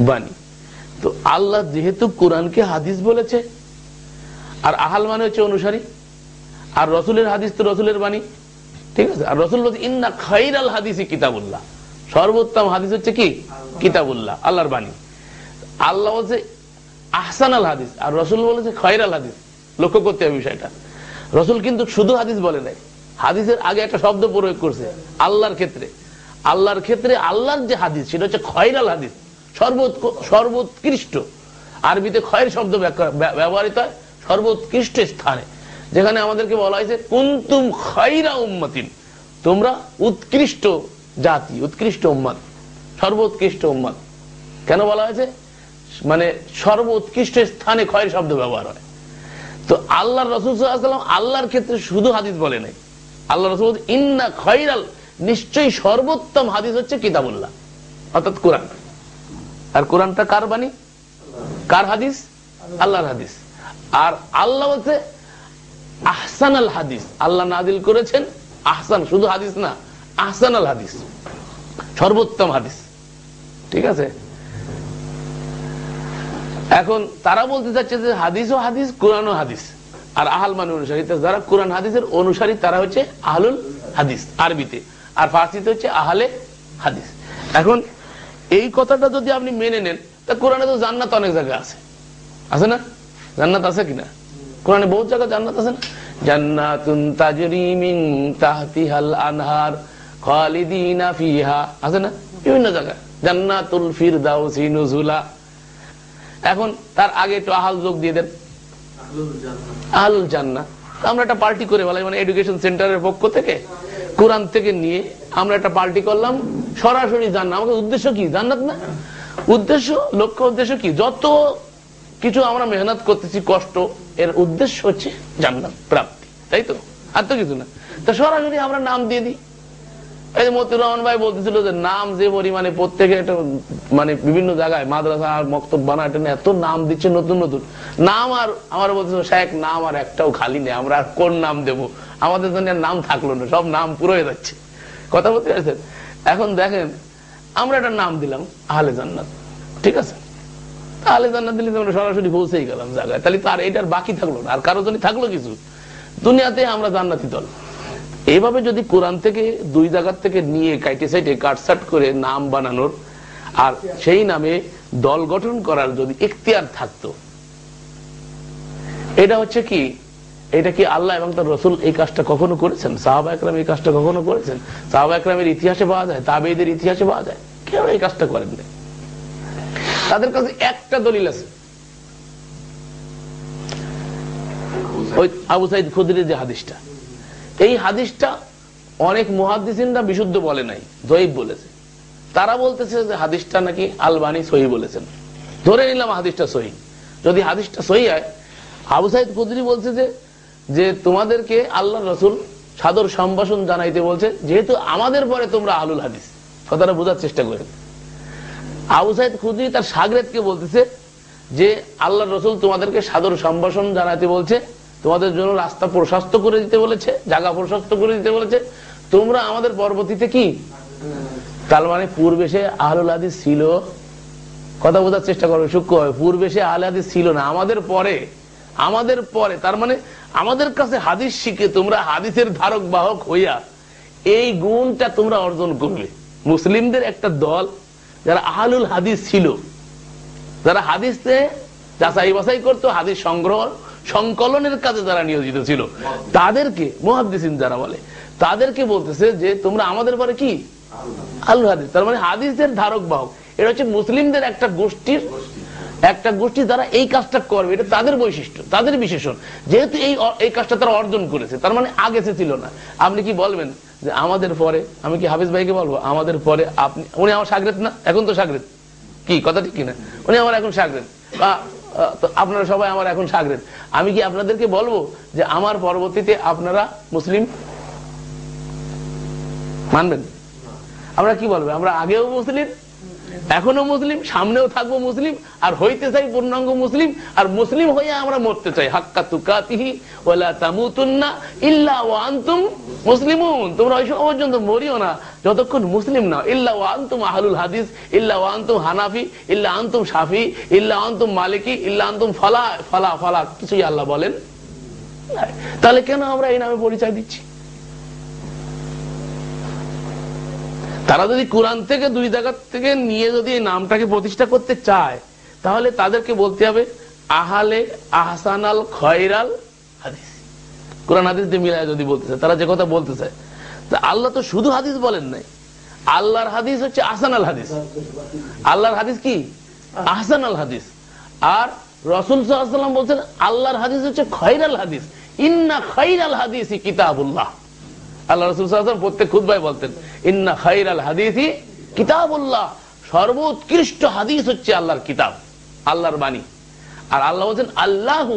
বাণী। তো আল্লাহ যেহেতু কোরআনকে হাদিস বলেছে, আর আহাল মানে হচ্ছে অনুসারী, আর রসুলের হাদিস তো রসুলের বাণী। ঠিক আছে, আর রসুল বলছে ইন্না খাইরাল হাদিসি কিতাবুল্লাহ, সর্বোত্তম হাদিস হচ্ছে কি? কিতাবুল্লাহ, আল্লাহর বাণী। আল্লাহ বলছে আহসানাল হাদিস, আর রসুল বলেছে খাইরাল হাদিস। লক্ষ্য করতে হবে বিষয়টা। রসুল কিন্তু শুধু হাদিস বলে নাই, হাদিসের আগে একটা শব্দ প্রয়োগ করছে আল্লাহর ক্ষেত্রে। আল্লাহর ক্ষেত্রে আল্লাহর যে হাদিস সেটা হচ্ছে খয়রাল হাদিস, সর্বোৎকৃষ্ট। আরবিতে খয়ের শব্দ ব্যবহৃত হয় সর্বোৎকৃষ্ট স্থানে, যেখানে আমাদেরকে বলা হয়েছে কুনতুম খায়রা উম্মাতিন, তোমরা উৎকৃষ্ট জাতি, উৎকৃষ্ট উম্মত, সর্বোৎকৃষ্ট উম্মত। কেন বলা হয়েছে? মানে সর্বোৎকৃষ্ট স্থানে খয়ের শব্দ ব্যবহার হয়। তো আল্লাহ রাসূল সাল্লাল্লাহু আলাইহি ওয়াসাল্লাম আল্লাহর ক্ষেত্রে শুধু হাদিস বলে নাই। আল্লাহ রাসূল বলেন ইন্না খায়রাল, নিশ্চয়ই সর্বোত্তম হাদিস হচ্ছে কিতাবুল্লাহ, অর্থাৎ কোরআন। আর কোরআনটা কার বাণী? কার হাদিস? আল্লাহর হাদিস। আর আল্লাহ বলছে আহসানাল হাদিস, আল্লাহ নাযিল করেছেন আহসান, শুধু হাদিস না, আহসানাল হাদিস, সর্বোত্তম হাদিস। ঠিক আছে, এখন তারা বলতে চাচ্ছে যে হাদিসও হাদিস, কোরআনও হাদিস। আর আহাল মানে অনুসারী, যারা কোরআন হাদিসের অনুসারী তারা হচ্ছে আহলুল হাদিস আরবিতে, আর ফার্সিতে হচ্ছে আহলে হাদিস। এখন এই কথাটা যদি আপনি মেনে নেন, তা কোরআনে তো জান্নাত অনেক জায়গায় আছে, আছে না? জান্নাত আছে কিনা? কোরআনে বহুত জায়গায় জান্নাত আছে না? জান্নাতুন তাজরি মিন তাহতিহাল আনহার খালিদিনা ফিহা, আছে না? বিভিন্ন জায়গায় জান্নাতুল ফিরদাউসি নুজুলা। এখন তার আগে একটু আহাল যোগ দিয়ে দেন, আহলুল জান্নাহ। আমরা একটা পার্টি করে বলাই, মানে এডুকেশন সেন্টারের পক্ষ থেকে কোরআন থেকে নিয়ে আমরা একটা পার্টি করলাম, সরাসরি জান্নাত। আমাদের উদ্দেশ্য কি? জান্নাত না? উদ্দেশ্য, লক্ষ্য উদ্দেশ্য কি? যত কিছু আমরা মেহনত করতেছি, কষ্ট, এর উদ্দেশ্য হচ্ছে জান্নাত প্রাপ্তি, তাই তো? আর তো কিছু না। তা সরাসরি আমরা নাম দিয়ে দিই। এই যে মতিউর রহমান ভাই বলতেছিল যে নাম যে পরিমাণে প্রত্যেকে একটা মানে বিভিন্ন জায়গায় মাদ্রাসা আর মক্তব বানাতে এত নাম দিচ্ছে, নতুন নতুন নাম। আর আমার বলতেছিল শায়েখ নাম আর একটাও খালি নেই, আমরা আর কোন নাম দেবো? আমাদের জন্য নাম থাকলো না, সব নাম পুরো হয়ে যাচ্ছে। কথা বলতে পারছেন? এখন দেখেন, আমরা একটা নাম দিলাম আহলে জান্নাত, ঠিক আছে? আহলে জান্নাত দিলে আমরা সরাসরি পৌঁছেই গেলাম জায়গায়, তাহলে তো আর এটার বাকি থাকলো না, আর কারো জন্য থাকলো কিছু? দুনিয়াতে আমরা জান্নাতি দল। এইভাবে যদি কোরআন থেকে দুই জায়গার থেকে নিয়ে কাইটে সাইটে কাটসাট করে নাম বানানোর আর সেই নামে দল গঠন করার যদি ইখতিয়ার থাকতো, এটা হচ্ছে কি, এটা কি আল্লাহ এবং তার রাসূল এই কাজটা কখনো করেছেন? সাহাবা একরাম এই কাজটা কখনো করেছেন? সাহাবা একরামের ইতিহাসে পাওয়া যায়, তাবেঈদের ইতিহাসে পাওয়া যায়, কেউ এই কাজটা করেন না। তাদের কাছে একটা দলিল আছে, ওই আবু সাঈদ খুদরির যে হাদিসটা। এই হাদিসটা অনেক মুহাদ্দিসিনরা বিশুদ্ধ বলে নাই, যঈফ বলেছে। তারা বলতেছে যে হাদিসটা নাকি আলবানী সহিহ বলেছেন। ধরে নিলাম হাদিসটা সহিহ। যদি হাদিসটা সহিহ হয়, আবু সাঈদ খুদরি বলছে যে তোমাদেরকে আল্লাহর রাসূল সাদর সম্ভাষণ জানাইতে বলছে, যেহেতু আমাদের পরে তোমরা আহলুল হাদিস। কথাটা বোঝার চেষ্টা করেন। আবু সাঈদ খুদরি তার শাগরেদকে বলতেছে যে আল্লাহর রাসূল তোমাদেরকে সাদর সম্ভাষণ জানাইতে বলছে, তোমাদের জন্য রাস্তা প্রশস্ত করে দিতে বলেছে, জায়গা প্রশস্ত করে দিতে বলেছে, তোমরা আমাদের পরবর্তীতে কি? তার মানে পূর্বে সে আহলুল হাদিস ছিল কথা বোঝার চেষ্টা করবে সূক্ষ্মভাবে। পূর্বে সে আহলে হাদিস ছিল না, আমাদের পরে, তার মানে আমাদের কাছে হাদিস শিখে তোমরা হাদিসের ধারক বাহক হইয়া এই গুণটা তোমরা অর্জন করবে। মুসলিমদের একটা দল যারা আহলুল হাদিস ছিল, যারা হাদিসে যাচাই বাছাই করতো, হাদিস সংগ্রহ সংকলনের কাজে যারা নিয়োজিত ছিল, তাদেরকে মুহাদ্দিসিন যারা বলে, তাদেরকে বলতেছে যে তোমরা আমাদের পরে কি আহলুল হাদিস, তার মানে হাদিসের ধারক বাহক। এটা হচ্ছে মুসলিমদের একটা গোষ্ঠী যারা এই কাজটা করবে, এটা তাদের বৈশিষ্ট্য, তাদের বিশেষণ। যেহেতু এই কাজটা তারা অর্জন করেছে, তার মানে আগে সে ছিল না। আপনি কি বলবেন যে আমাদের পরে, আমি কি হাফিজ ভাইকে বলবো আমাদের পরে আপনি, উনি আমার শাগরেদ না, এখন তো শাগরেদ, কি কথা ঠিক কিনা, উনি আমার এখন শাগরেদ, আপনারা সবাই আমার এখন শাগরেদ, আমি কি আপনাদেরকে বলবো যে আমার পরবর্তীতে আপনারা মুসলিম মানবেন? আমরা কি বলবো, আমরা আগেও মুসলিম, এখনো মুসলিম, সামনেও থাকবো মুসলিম, আর হইতে চাই পূর্ণাঙ্গ মুসলিম, আর মুসলিম হয়ে আমরা মরতে চাই। হাক্কা তুকাতিহি ওয়ালা তামুতুন্না ইল্লা ওয়া আনতুম মুসলিমুন। তোমরা ওই সময় পর্যন্ত মরিও না যতক্ষণ মুসলিম না। ইল্লা ওয়া আনতুম আহলুল হাদিস, ইল্লা ওয়া আনতুম হানাফি, ইল্লা আনতুম শাফি, ইল্লা আনতুম মালিকি, ইল্লা আনতুম ফালা ফালা ফালা, কিছুই আল্লাহ বলেন। তাহলে কেন আমরা এই নামে পরিচয় দিচ্ছি? তারা যদি কোরআন থেকে দুই জায়গা থেকে নিয়ে যদি এই নামটাকে প্রতিষ্ঠা করতে চায়, তাহলে তাদেরকে বলতে হবে আহলে আহসানাল খয়রাল হাদিস। কোরআন হাদিস দিয়ে মিলায় যদি বলতে চায়, তারা যে কথা বলতে চায়, তা আল্লাহ তো শুধু হাদিস বলেন নাই, আল্লাহর হাদিস হচ্ছে আহসানাল হাদিস। আল্লাহর হাদিস কি? আহসানাল হাদিস। আর রাসূল সাল্লাল্লাহু আলাইহি ওয়াসাল্লাম বলছেন আল্লাহর হাদিস হচ্ছে খয়রাল হাদিস, ইন্না খয়রাল হাদিসি কিতাবুল্লাহ। আল্লাহ রাসূল সাল্লাল্লাহু আলাইহি ওয়াসাল্লাম প্রত্যেক খুতবায় বলতেন ইন্না খায়রাল হাদিসি কিতাবুল্লাহ, সর্বোৎকৃষ্ট হাদিস হচ্ছে আল্লাহর কিতাব, আল্লাহর বাণী। আর আল্লাহ বলেন আল্লাহু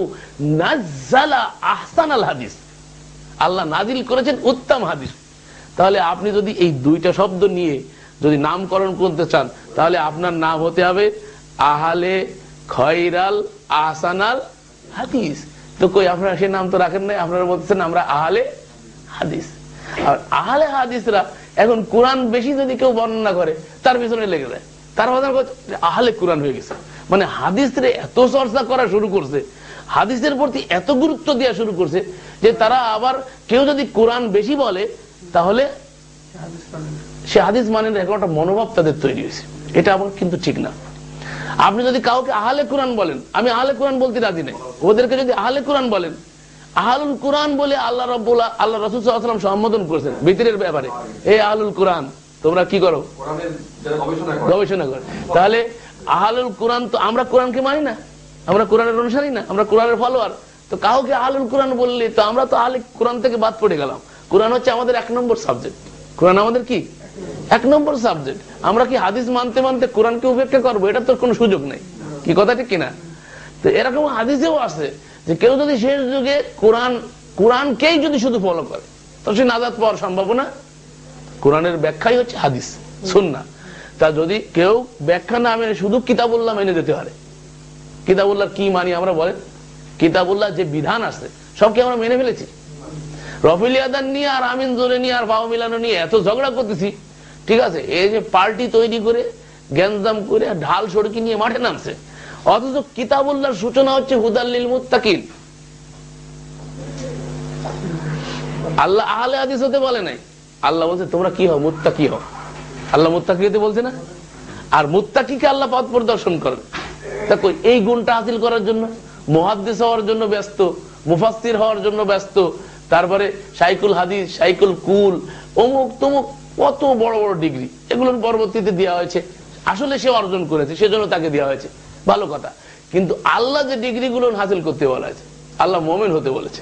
নাজ্জালা আহসানাল হাদিস, আল্লাহ নাজিল করেছেন উত্তম হাদিস। তাহলে আপনি যদি এই দুইটা শব্দ নিয়ে যদি নামকরণ করতে চান, তাহলে আপনার নাম হতে হবে আহলে খয়রাল আহসানাল হাদিস। তো কই আপনারা সেই নাম তো রাখেন নাই, আপনারা বলতেছেন আমরা আহলে হাদিস। আর আহলে হাদিসরা এখন কোরআন বেশি যদি কেউ বর্ণনা করে, তার পিছনে লেগে যায়, তার আহলে কোরআন হয়ে গেছে। মানে হাদিসের এত চর্চা করা শুরু করছে, হাদিসের প্রতি এত গুরুত্ব দেওয়া শুরু করছে, যে তারা আবার কেউ যদি কোরআন বেশি বলে, তাহলে সে হাদিস মানে এরকম একটা মনোভাব তাদের তৈরি হয়েছে। এটা আবার কিন্তু ঠিক না। আপনি যদি কাউকে আহলে কোরআন বলেন, আমি আহলে কোরআন বলতে রাজি নাই, ওদেরকে যদি আহলে কোরআন বলেন, আহলুল কোরআন বলে আল্লাহ রাসূল সাল্লাল্লাহু আলাইহি ওয়াসাল্লাম সম্বোধন করেছেন ভিতরের ব্যাপারে, এই আহলুল কোরআন তোমরা কি করো, গবেষণা করো। তাহলে আহলুল কোরআন, তো আমরা কোরআনকে মানি না, আমরা কোরআনের অনুসারী না, আমরা কোরআনের ফলোয়ার। তো কাউকে আহলুল কোরআন বললে তো আমরা তো আহলে কোরআন থেকে বাদ পড়ে গেলাম। কোরআন হচ্ছে আমাদের 1 নম্বর সাবজেক্ট, কোরআন আমাদের কি 1 নম্বর সাবজেক্ট। আমরা কি হাদিস মানতে মানতে কোরআনকে উপেক্ষা করবো? এটা তো কোনো সুযোগ নেই, কি কথা ঠিক কিনা? তো এরকম হাদিসেও আছে যে কেউ যদি শেষ যুগে কোরআনকেই যদি শুধু ফলো করে, তো সে নাজাত পাওয়ার সম্ভাবনা। কোরআনের ব্যাখ্যাই হচ্ছে হাদিস সুন্নাহ। তা যদি কেউ ব্যাখ্যা না মেনে শুধু কিতাবুল্লাহ মেনে যেতে পারে, কিতাবুল্লাহ কি মানি আমরা বলেন? কিতাবুল্লাহ যে বিধান আছে সবকে আমরা মেনে ফেলেছি। রফিল ইয়াদান নিয়ে আর আমিন জোরে নিয়ে আর পাও মিলানো নিয়ে এত ঝগড়া করতেছি, ঠিক আছে? এই যে পার্টি তৈরি করে গ্যাঞ্জাম করে ঢাল সড়কি নিয়ে মাঠে নামছে, অথচ কিতাবুল্লাহর সূচনা হচ্ছে হুদাল্লিল মুত্তাকিন। আল্লাহ আহলে হাদিস হতে বলে নাই, আল্লাহ বলছে তোমরা কি হও, মুত্তাকি হও। আল্লাহ মুত্তাকি হতে বলছে না? আর মুত্তাকিকে আল্লাহ পথ প্রদর্শন করেন। দেখো এই গুণটা হাসিল করার জন্য মুহাদ্দিস হওয়ার জন্য ব্যস্ত, মুফাসসির হওয়ার জন্য ব্যস্ত, তারপরে শাইখুল হাদিস, শাইখুল কুল, অমুক তমুক কত বড় বড় ডিগ্রি, এগুলোর পরবর্তীতে দেওয়া হয়েছে। আসলে সে অর্জন করেছে, সেজন্য তাকে দেওয়া হয়েছে, ভালো কথা। কিন্তু আল্লাহ যে ডিগ্রিগুলো হাসিল করতে বলা হয়েছে, আল্লাহ মুমিন হতে বলেছে,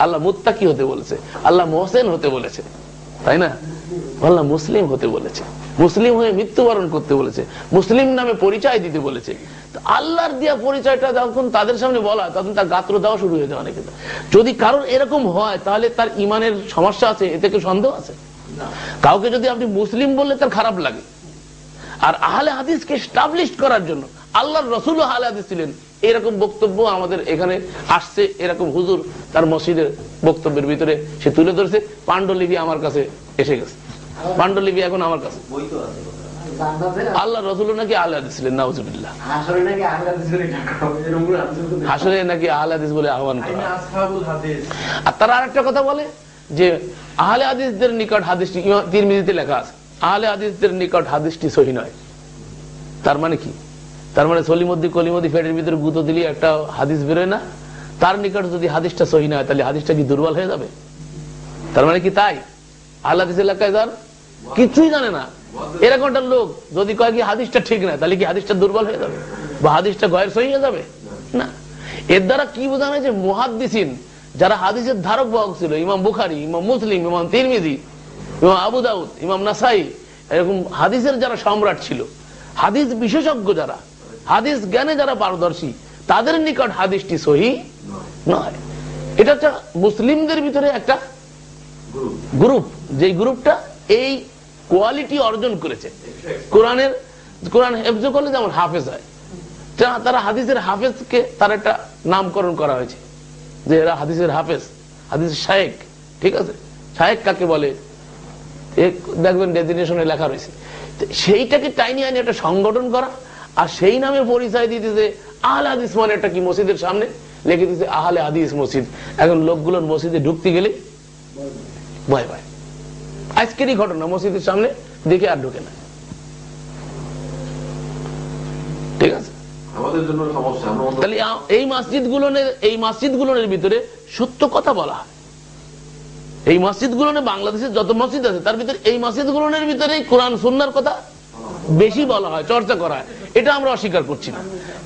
আল্লাহ মুত্তাকি হতে বলেছে, আল্লাহ মুহসিন হতে বলেছে, তাই না? আল্লাহ মুসলিম হতে বলেছে, মুসলিম হয়ে মৃত্যুবরণ করতে বলেছে, মুসলিম নামে পরিচয় দিতে বলেছে। আল্লাহর দেওয়া পরিচয়টা যখন তাদের সামনে বলা, তখন তার গাত্র দেওয়া শুরু হয়ে যায় অনেকে। যদি কারণ এরকম হয়, তাহলে তার ইমানের সমস্যা আছে, এতে কি সন্দেহ আছে? কাউকে যদি আপনি মুসলিম বললে তার খারাপ লাগে। আর আহলে হাদিসকে এস্টাবলিশ করার জন্য আল্লাহর রাসূলও আহলে হাদিস ছিলেন, এরকম বক্তব্য আমাদের এখানে আসছে। এরকম হুজুর তার মসজিদের বক্তব্যের ভিতরে সে তুলে ধরেছে। পাণ্ডুলিপি আমার কাছে এসে গেছে, পাণ্ডুলিপি এখন আমার কাছে আল্লাহ রসুল নাকি আহলে হাদিস ছিলেন, নাউজুবিল্লাহ। হাসরে নাকি আহলে হাদিস বলে আহ্বান করা। আর তারা আরেকটা কথা বলে যে আহলে হাদিসদের নিকট হাদিসটি, তিরমিজিতে লেখা আছে আহলে হাদিসদের নিকট হাদিসটি সহিহ নয়। তার মানে কি? তার মানে সলিমদ্দি কলিমদ্দি পেটের ভিতরে গুঁতো দিলে একটা হাদিস বেরোয় না? তার নিকট যদি হাদিসটা সহিহ নয় তাহলে হাদিসটা কি দুর্বল হয়ে যাবে? তার মানে কি তাই? আহলে হাদিস এলাকায় যার কিছুই জানে না এরকম একটা লোক যদি কয় কি হাদিসটা ঠিক না, তাহলে কি হাদিসটা দুর্বল হয়ে যাবে বা হাদিসটা গয়ের সহিহ হয়ে যাবে? না। এর দ্বারা কি বোঝানো যে মুহাদ্দিসিন যারা হাদিসের ধারক বাহক ছিল, ইমাম বুখারী, ইমাম মুসলিম, ইমাম তিরমিজি, ইমাম আবু দাউদ, ইমাম নাসাই, এরকম হাদিসের যারা সম্রাট ছিল, হাদিস বিশেষজ্ঞ যারা, হাদিস জ্ঞানে যারা পারদর্শী, তাদের নিকট হাদিসটি সহিহ নয়। এটা একটা মুসলিমদের ভিতরে একটা গ্রুপ, যে গ্রুপটা এই কোয়ালিটি অর্জন করেছে। কোরআন হেফজ করলে যেমন হাফেজ হয়, তারা হাদিসের হাফেজকে তার একটা নামকরণ করা হয়েছে যে এরা হাদিসের হাফেজ, হাদিসের শায়েখ। ঠিক আছে, শায়েখ কাকে বলে দেখবেন ডেজিগনেশনে লেখা রয়েছে। সেইটাকে টাইনি আইনে একটা সংগঠন করা, আর সেই নামে পরিচয় দিতেছে আহলে হাদিস, মানে একটা কি মসজিদের সামনে লিখে দিতেছে আহলে হাদিস মসজিদ। এখন লোকগুলোর মসজিদে ঢুকতে গেলে ভয় পায়। আজকেরই ঘটনা, মসজিদের সামনে দেখে আর ঢুকে না। ঠিক আছে, তাহলে এই মসজিদগুলোর ভিতরে সত্য কথা বলা হয়। এই মসজিদগুলোর, বাংলাদেশের যত মসজিদ আছে তার ভিতরে এই মসজিদগুলোর ভিতরে কোরআন সুন্নাহর কথা বেশি বলা হয়, চর্চা করা হয়। এটা আমরা অস্বীকার করছি না,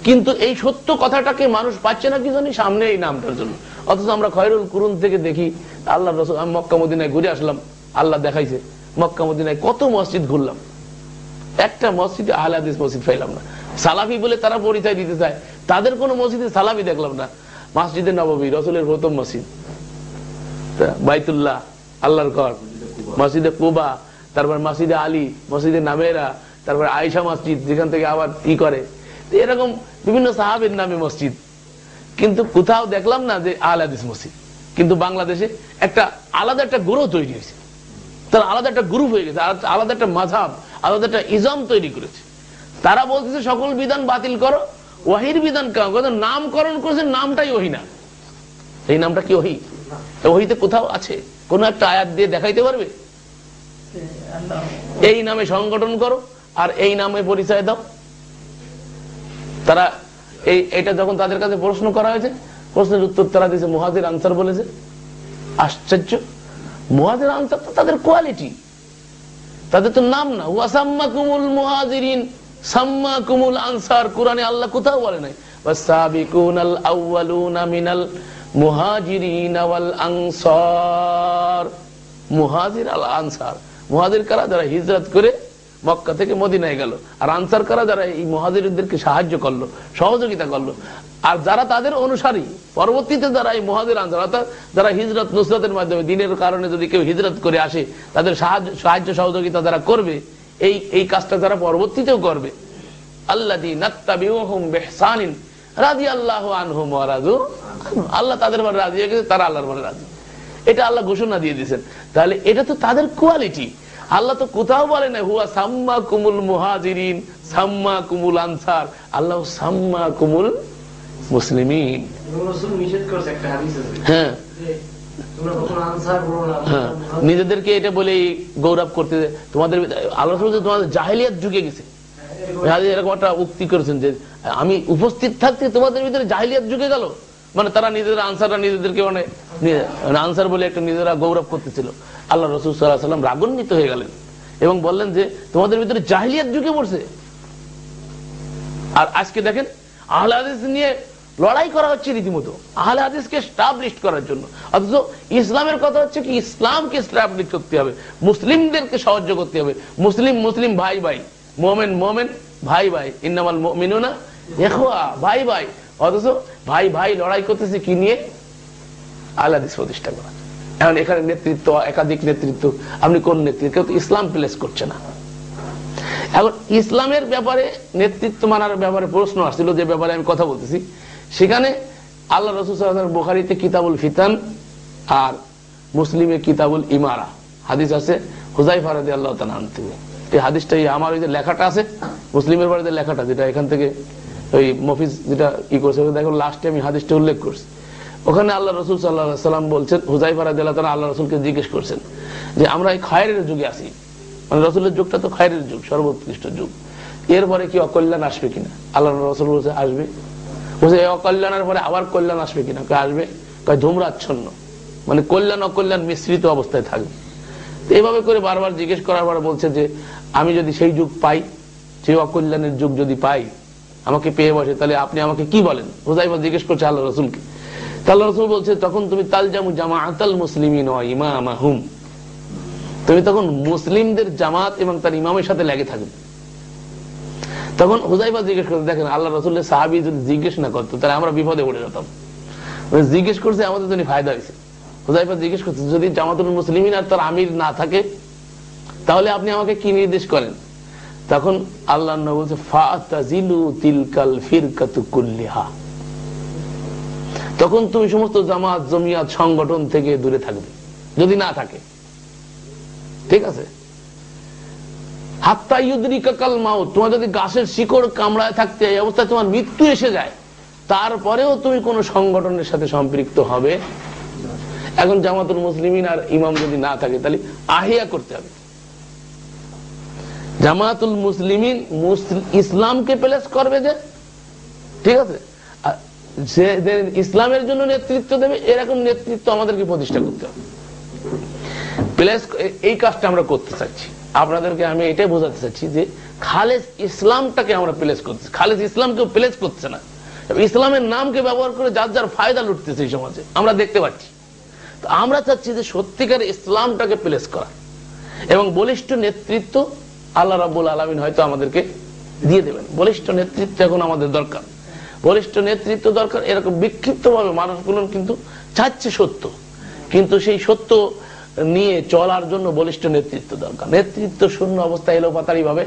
কিন্তু এই সত্য কথাটাকে মানুষ পাচ্ছে না কি জানি সামনে এই নামটার জন্য। অথচ আমরা খয়রুল কুরুন থেকে দেখি আল্লাহ রাসূল, আমি মক্কা মদিনায় ঘুরে আসলাম, আল্লাহ দেখাইছে মক্কা মদিনায় কত মসজিদ ঘুরলাম, একটা মসজিদে আহলে হাদিস মসজিদ পাইলাম না। সালাফি বলে তারা পরিচয় দিতে চায়, তাদের কোন মসজিদে সালাফি দেখলাম না। মসজিদে নববী, রসুলের প্রথম মসজিদ, বাইতুল্লাহ আল্লাহর ঘর, মসজিদে কুবা, তারপর মসজিদে আলী, মসজিদে নামেরা, তারপর আয়েশা মসজিদ যেখান থেকে আবার ই করে, এরকম বিভিন্ন সাহাবের নামে মসজিদ, কিন্তু কোথাও দেখলাম না যে আহলে হাদিস মসজিদ। কিন্তু বাংলাদেশে একটা আলাদা একটা গ্রুপ তৈরি হয়েছে, তারা আলাদা একটা গ্রুপ হয়ে গেছে, আলাদা একটা মাযহাব, আলাদা একটা ইজম তৈরি করেছে। তারা বলতেছে সকল বিধান বাতিল করো, ওয়াহির বিধান নামকরণ করেছে, নামটাই ওহী না। এই নামটা কি ওহী? ওহীতে কোথাও আছে? কোন একটা আয়াত দিয়ে দেখাইতে পারবে? এই নামে সংগঠন করো আর এই নামে পরিচয় দাও। তারা এটা যখন তাদের কাছে প্রশ্ন করা হয়েছে, প্রশ্নের উত্তর তারা দিয়েছে মুহাজির আনসার বলেছে। আশ্চর্য, মুহাজির আনসার তো তাদের কোয়ালিটি, তাদের তো নাম না। ওয়াসাম্মাকুমুল মুহাজিরিন সাম্মাকুমুল আনসার, কোরআনে আল্লাহ কোথাও বলে নাই ওয়াসাবিকুনাল আউয়ালুনা মিনাল মুহাজিরিন ওয়াল আনসার। মুহাজির আল আনসার, মুহাজির কারা? যারা হিজরত করে মক্কা থেকে মদিনায় গেল, আর আনসার কারা? যারা এই মুহাজিরদেরকে সাহায্য করলো, সহযোগিতা করলো। আর যারা তাদের অনুসারী পরবর্তীতে যারা এই মুহাজির আনসার, অর্থাৎ যারা হিজরত নুসরাতের মাধ্যমে দিনের কারণে যদি কেউ হিজরত করে আসে, তাদের সাহায্য সহযোগিতা যারা করবে, এই কাজটা যারা পরবর্তীতেও করবে, আল্লাযীনা নাত্তাবিউহুম বিইহসানিন রাদিয়াল্লাহু আনহুম ওয়া রাদু আনহু, আল্লাহ তাদের উপর রাজি হয়ে গেছে, তারা আল্লাহর উপর রাজি। এটা আল্লাহ ঘোষণা দিয়ে দিয়েছেন। তাহলে এটা তো তাদের কোয়ালিটি। আল্লাহ তো কোথাও বলে না হুয়া সাম্মাকুমুল মুহাজিরিন সাম্মাকুমুল আনসার, আল্লাহ সাম্মাকুমুল মুসলিমিন। হ্যাঁ, নিজেদেরকে এটা বলে গৌরব করতে, তোমাদের আল্লাহ তোমাদের জাহেলিয়াত ঢুকে গেছে, এরকম একটা উক্তি করেছেন যে আমি উপস্থিত থাকতে তোমাদের ভিতরে জাহেলিয়াত ঢুকে গেল। মানে তারা নিজেরা আনসাররা নিজেদেরকে মানে আনসার বলে একটা নিজেরা গৌরব করতেছিল। আল্লাহ রাসূল সাল্লাল্লাহু আলাইহি ওয়াসাল্লাম রাগান্বিত হয়ে গেলেন এবং বললেন যে তোমাদের ভিতরে জাহেলিয়াত ঢুকে পড়ছে। আর আজকে দেখেন আহলে হাদিস নিয়ে লড়াই করা হচ্ছে রীতিমতো, আহলে হাদিসকে এস্টাবলিশ করার জন্য। অথচ ইসলামের কথা হচ্ছে কি ইসলামকে এস্টাবলিশ করতে হবে, মুসলিমদেরকে সাহায্য করতে হবে। মুসলিম ভাই ভাই, মুমিন মুমিন ভাই ভাই, ইন্নামাল মুমিনুনা ইখওয়া, ভাই ভাই। অথচ ভাই ভাই লড়াই করতেছে কি নিয়ে? আহলে হাদিস প্রতিষ্ঠা করা। এখন এখানে নেতৃত্ব, একাধিক নেতৃত্ব, আপনি কোন নেতৃত্ব? কেউ তো ইসলাম প্লেস করছে না। এখন ইসলামের ব্যাপারে নেতৃত্ব মানার ব্যাপারে প্রশ্ন আসছিল, যে ব্যাপারে আমি কথা বলতেছি, সেখানে আল্লাহ রাসূল সাল্লাল্লাহু আলাইহি ওয়াসাল্লাম বুখারীতে কিতাবুল ফিতান আর মুসলিমে কিতাবুল ইমারা হাদিস আছে হুযায়ফা রাদিয়াল্লাহু তাআলা আনহু। এই হাদিসটা আমার ওই যে লেখাটা আছে মুসলিমের বাড়িতে লেখাটা, যেটা এখান থেকে ওই মফিজ যেটা ই করছে, দেখো লাস্টে আমি হাদিসটা উল্লেখ করছি। ওখানে আল্লাহ রসুল সাল্লাল্লাহু আলাইহি ওয়াসাল্লাম বলছেন, হুযায়ফা রাদিয়াল্লাহু তাআলা আল্লাহ রসুলকে জিজ্ঞেস করছেন যে আমরা এই খায়রের যুগে আছি, মানে রসুলের যুগটা তো খায়রের যুগ, সর্বোৎকৃষ্ট যুগ, এরপরে কি অকল্যাণ আসবে কিনা? আল্লাহ রসুল বলছে আসবে। বলছে এই অকল্যাণের পরে আবার কল্যাণ আসবে কিনা? আসবে। ধূম্রাচ্ছন্ন, মানে কল্যাণ অকল্যাণ মিশ্রিত অবস্থায় থাকবে। এইভাবে করে বারবার জিজ্ঞেস করার পরে বলছে যে আমি যদি সেই যুগ পাই, সেই অকল্যাণের যুগ যদি পাই, আমাকে পেয়ে বসে, তাহলে আপনি আমাকে কি বলেন? হুযায়ফা জিজ্ঞেস করছে আল্লাহ রসুলকে। আল্লাহ রসুল বলছে তখন তুমি তালজামু জামাআতাল মুসলিমিন ওয়া ইমামাহুম, তুমি তখন মুসলিমদের জামাত এবং তার ইমামের সাথে লেগে থাকবে। তখন হুযায়ফা জিজ্ঞেস করতে, দেখেন আল্লাহ রসুলের সাহাবী যদি জিজ্ঞেস না করতো তাহলে আমরা বিপদে পড়ে যেতাম। জিজ্ঞেস করছে আমাদের জন্য ফায়দা হয়েছে। হুযায়ফা জিজ্ঞেস করছে যদি জামাতুল মুসলিমিন আর তার আমির না থাকে তাহলে আপনি আমাকে কি নির্দেশ করেন? তখন আল্লাহর নবী বলছে ফাতাজিলু তিলকাল ফিরকাতু কুল্লিহা, তখন তুমি সমস্ত জামাত জমিয়াত সংগঠন থেকে দূরে থাকবে যদি না থাকে। ঠিক আছে? হাত্তা ইউদরিকাকাল মাউত, তোমার যদি গাছের শিকড় কামড়ায় থাকতে এই অবস্থায় তোমার মৃত্যু এসে যায়, তারপরেও তুমি কোন সংগঠনের সাথে সম্পৃক্ত হবে। এখন জামাতুল মুসলিমিন আর ইমাম যদি না থাকে তাহলে আহিয়া করতে হবে। জামাতুল মুসলিমিন ইসলামকে প্লেস করবে যে, ঠিক আছে, যে ইসলামের জন্য নেতৃত্ব দেবে, এরকম নেতৃত্ব আমাদেরকে প্রতিষ্ঠা করতে হবে। প্লেস এই কাজটা আমরা করতে চাচ্ছি। আপনাদেরকে আমি এটাই বোঝাতে চাচ্ছি যে খালেস ইসলামটাকে আমরা প্লেস করতেছি, খালেস ইসলামকেও প্লেস করছে না। ইসলামের নামকে ব্যবহার করে যার যার ফায়দা লুটতেছে এই সমাজে আমরা দেখতে পাচ্ছি। তো আমরা চাচ্ছি যে সত্যিকার ইসলামটাকে প্লেস করা এবং বলিষ্ঠ নেতৃত্ব আল্লাহ রাব্বুল আলামিন হয়তো আমাদেরকে দিয়ে দেবেন। বলিষ্ঠ নেতৃত্ব এখন আমাদের দরকার, বলিষ্ঠ নেতৃত্ব দরকার। এরকম বিক্ষিপ্ত ভাবে মানুষগুলো কিন্তু চাচ্ছে সত্য, কিন্তু সেই সত্য নিয়ে চলার জন্য বলিষ্ঠ নেতৃত্ব দরকার। নেতৃত্ব শূন্য অবস্থায় এলোপাতাড়ি ভাবে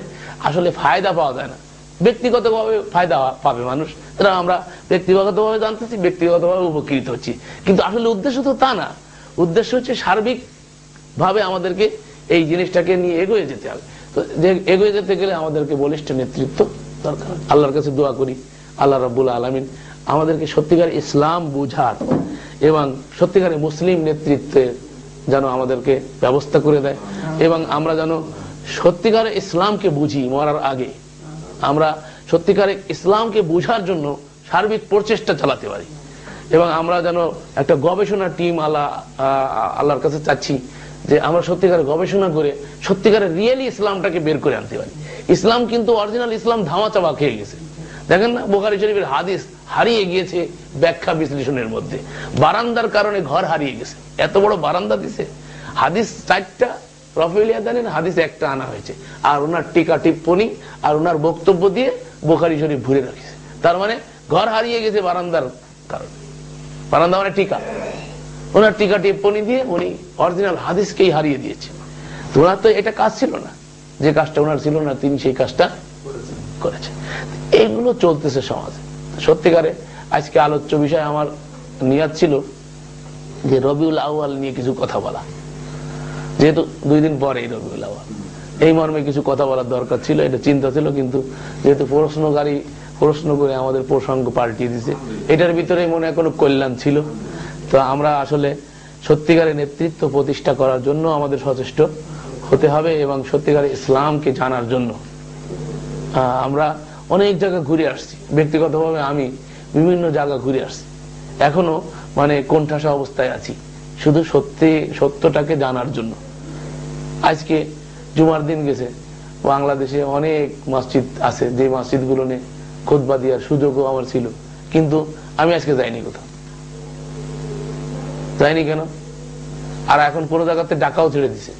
আসলে ফায়দা পাওয়া যায় না। ব্যক্তিগতভাবে ফায়দা পাবে মানুষ, তারা আমরা ব্যক্তিগতভাবে জানতেছি, ব্যক্তিগতভাবে উপকৃত হচ্ছি, কিন্তু আসলে উদ্দেশ্য তো তা না। উদ্দেশ্য হচ্ছে সার্বিক ভাবে আমাদেরকে এই জিনিসটাকে নিয়ে এগিয়ে যেতে হবে। তো যে এগিয়ে যেতে গেলে আমাদেরকে বলিষ্ঠ নেতৃত্ব দরকার। আল্লাহর কাছে দোয়া করি আল্লাহ রাব্বুল আলামিন আমাদেরকে সত্যিকার ইসলাম বুঝার এবং সত্যিকারের মুসলিম নেতৃত্বের যেন আমাদেরকে ব্যবস্থা করে দেয়, এবং আমরা যেন সত্যিকারের ইসলামকে বুঝি মরার আগে। আমরা সত্যিকারের ইসলামকে বুঝার জন্য সার্বিক প্রচেষ্টা চালাতে পারি, এবং আমরা যেন একটা গবেষণা টিম আল্লাহর কাছে চাচ্ছি যে আমরা সত্যিকারের গবেষণা করে সত্যিকারের রিয়েলি ইসলামটাকে বের করে আনতে পারি। ইসলাম কিন্তু অরিজিনাল ইসলাম ধামাচাপা খেয়ে গেছে। দেখেন না, বুখারী শরীফের হাদিস হারিয়ে গিয়েছে ব্যাখ্যা বিশ্লেষণের মধ্যে। বারান্দার কারণে ঘর হারিয়ে গেছে, এত বড় বারান্দা দিছে, হাদিস 4টা, রফিউল ইয়াদানির হাদিস 1টা আনা হয়েছে, আর ওনার টিকা টিপ্পনি আর ওনার বক্তব্য দিয়ে বুখারী শরীফ ভরে রাখছে। তার মানে ঘর হারিয়ে গেছে বারান্দার কারণে। বারান্দা মানে টিকা, ওনার টিকা টিপ্পনি দিয়ে উনি অরিজিনাল হাদিসকেই হারিয়ে দিয়েছে। ওনার তো এটা কাজ ছিল না, যে কাজটা ওনার ছিল না তিনি সেই কাজটা করেছে। এইগুলো চলতেছে সমাজে। সত্যিকারে আজকে আলোচ্য বিষয় আমার নিয়াত ছিল যে রবিউল আউয়াল নিয়ে কিছু কথা বলা, যেহেতু 2 দিন পরে রবিউল আউয়াল, এই মর্মে কিছু কথা বলার দরকার ছিল, এটা চিন্তা ছিল। কিন্তু যেহেতু প্রশ্নকারী প্রশ্ন করে আমাদের প্রসঙ্গ পাল্টিয়ে দিছে, এটার ভিতরে মনে হয় কোনো কল্যাণ ছিল। তো আমরা আসলে সত্যিকারের নেতৃত্ব প্রতিষ্ঠা করার জন্য আমাদের সচেষ্ট হতে হবে, এবং সত্যিকারের ইসলামকে জানার জন্য আমরা অনেক জায়গা ঘুরে আসছি। ব্যক্তিগতভাবে আমি বিভিন্ন জায়গা ঘুরে আসছি, এখনো মানে কোণঠাসা অবস্থায় আছি শুধু সত্যটাকে জানার জন্য। আজকে জুমার দিন গেছে, বাংলাদেশে অনেক মসজিদ আছে যে মসজিদগুলো নিয়ে খুতবা দেওয়ার সুযোগও আমার ছিল, কিন্তু আমি আজকে যাইনি, কোথাও যাইনি। কেন? আর এখন পুরো জায়গাতে ডাকাও ছেড়ে দিছে,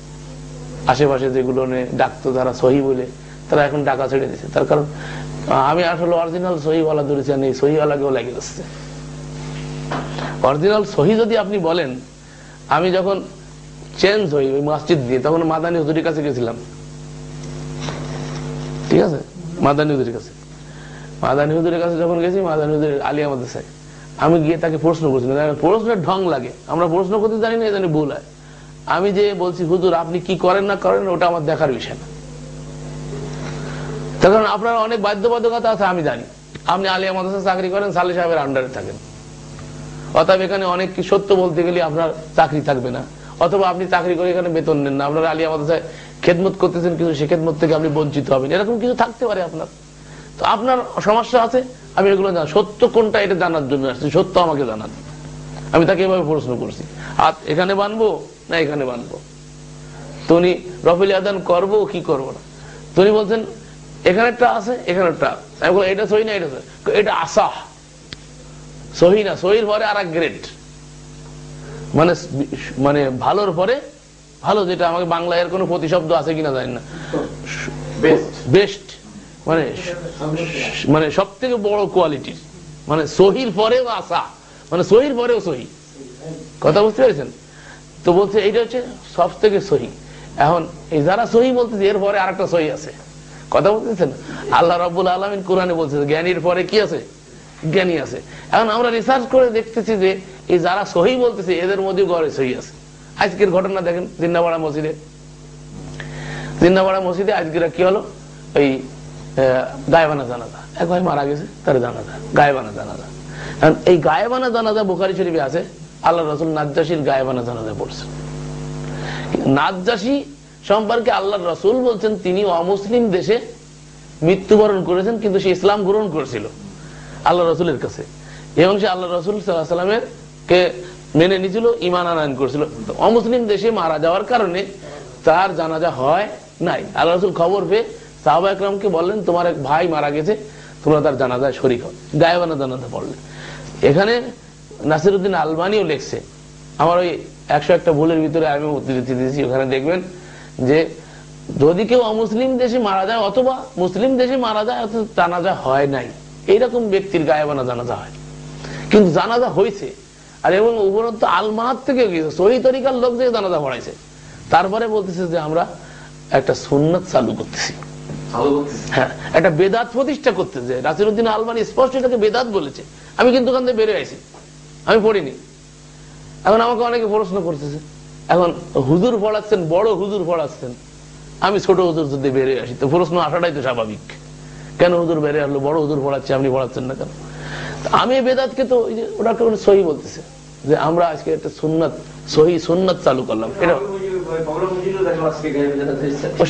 আশেপাশে যেগুলো নিয়ে ডাকতো যারা সহি বলে, তারা এখন ডাকা ছেড়ে দিছে। তার কারণ আমি আসলে অরিজিনাল সহিওয়ালা ধরেছি, আর এই সহিওয়ালাকেও লেগে যাচ্ছে। অরিজিনাল সহি যদি আপনি বলেন, আমি যখন চেঞ্জ হই ওই মসজিদ দিয়ে, তখন মাদানী হুজুরের কাছে গেছিলাম, ঠিক আছে, মাদানী হুজুরের কাছে। মাদানী হুজুরের কাছে যখন গেছি, মাদানী হুজুরের আলিয়া মাদ্রাসায় আমি গিয়ে তাকে প্রশ্ন করছিলাম। প্রশ্নের ঢং লাগে, আমরা প্রশ্ন করতে জানি না, জানি ভুল হয়। আমি যে বলছি হুজুর আপনি কি করেন না করেন ওটা আমার দেখার বিষয় না, তার কারণ আপনার অনেক বাধ্যবাধকতা আছে আমি জানি। আপনি আলিয়া মাদ্রাসায় চাকরি করেন, সালে সাহেবের আন্ডারে থাকেন, অতএব এখানে অনেক কি সত্য বলতে গেলে আপনার চাকরি থাকবে না, অথবা আপনি চাকরি করে এখানে বেতন নেন না, আপনার আলিয়া মাদ্রাসায় খেদমত করতেছেন কিন্তু সে খেদমত থেকে আপনি বঞ্চিত হবেন, এরকম কিছু থাকতে পারে আপনার। তো আপনার সমস্যা আছে, আমি এগুলো জানি। সত্য কোনটা এটা জানার জন্য আসছি, সত্য আমাকে জানান। আমি তাকে এভাবে প্রশ্ন করছি, হাত এখানে বানবো না এখানে বানবো, তো উনি রফিল আদান করবো কি করবো না, তো উনি বলছেন এখানে একটা আছে এখানে একটা, আমি বললাম এটা সহি না এটা সহি, এটা আসাহ, সহি না, সহির পরে আর এক গ্রেড, মানে মানে ভালোর পরে ভালো, যেটা আমাকে বাংলায় এর কোনো প্রতিশব্দ আছে কিনা জানি না, বেস্ট, মানে মানে সব থেকে বড় কোয়ালিটির, মানে সহির পরেও আসা, মানে সহির পরেও সহি, কথা বুঝতে পেরেছেন? তো বলছে এইটা হচ্ছে সব থেকে সহি। এখন এই যারা সহি বলতেছে এর পরে আর একটা সহি আছে, কথা বলতেছেন? আল্লাহ রাব্বুল আলামিন কোরআনে বলছে জ্ঞানীর পরে কি আছে? জ্ঞানী আছে। এখন আমরা রিসার্চ করে দেখতেছি যে এই যারা সহি বলতেছে এদের মধ্যে গড়ে সহি আছে। আজকের ঘটনা দেখেন, জিন্নাপাড়া মসজিদে আজকের কি হলো, ওই গায়েবানা জানাজা, এক ভাই মারা গেছে, তার জানাজা, গায়েবানা জানাজা। এই গায়েবানা জানাজা বুখারী শরীফে আছে, আল্লাহ রাসূল নাজ্জাশীর গায়েবানা জানাজা পড়ছেন। নাজ্জাশী সম্পর্কে আল্লাহ রাসূল বলছেন তিনি অমুসলিম দেশে মৃত্যুবরণ করেছেন, কিন্তু সে ইসলাম গ্রহণ করেছিল আল্লাহ রাসূলের কাছে, এবং সে আল্লাহ রাসূল সাল্লাল্লাহু আলাইহি ওয়াসাল্লামের কে মেনে নিয়েছিল, ঈমান আনয়ন করেছিল। অমুসলিম দেশে মারা যাওয়ার কারণে তার জানাজা হয় নাই। আল্লাহ রাসূল খবর পেয়ে সাহাবা একরামকে বললেন তোমার এক ভাই মারা গেছে, তোমরা তার জানাজায় শরীক হও, গায়েবানা জানাজা পড়লেন। এখানে নাসিরউদ্দিন আলবানিও লিখছে, আমার ওই 101টা ভুলের ভিতরে আমি উদ্ধৃতি দিয়েছি, ওখানে দেখবেন যে যদি কেউ অমুসলিম দেশে মারা যায় অথবা মুসলিম দেশে মারা যায় অথবা জানাজা হয় নাই, এইরকম ব্যক্তির গায়েবানা জানাজা হয়, কিন্তু জানাজা হয়েছে। আর এবং উপরন্ত আলমাহাত থেকে গিয়েছে, সহি তরিকার লোক যে জানাজা পড়াইছে, তারপরে বলতেছে যে আমরা একটা সুন্নাত চালু করতেছি, হ্যাঁ একটা বেদাত প্রতিষ্ঠা করতেছে। নাসিরউদ্দিন আলবানী স্পষ্ট এটাকে বেদাত বলেছে। আমি কিন্তু ওখান থেকে বেরিয়ে আইছি, আমি পড়িনি। এখন আমাকে অনেকে প্রশ্ন করতেছে, এখন হুজুর পড়াচ্ছেন, বড় হুজুর পড়াচ্ছেন, আমি ছোট হুজুর যদি বেরিয়ে আসি, তো প্রশ্ন আসাটাই তো স্বাভাবিক, কেন হুজুর বেরিয়ে আসলো, বড় হুজুর পড়াচ্ছে আপনি পড়াচ্ছেন না কেন? আমি বেদাতকে তো ওটাকে সহি বলতেছে যে আমরা আজকে একটা সুন্নাত, সহি সুন্নাত চালু করলাম। এটা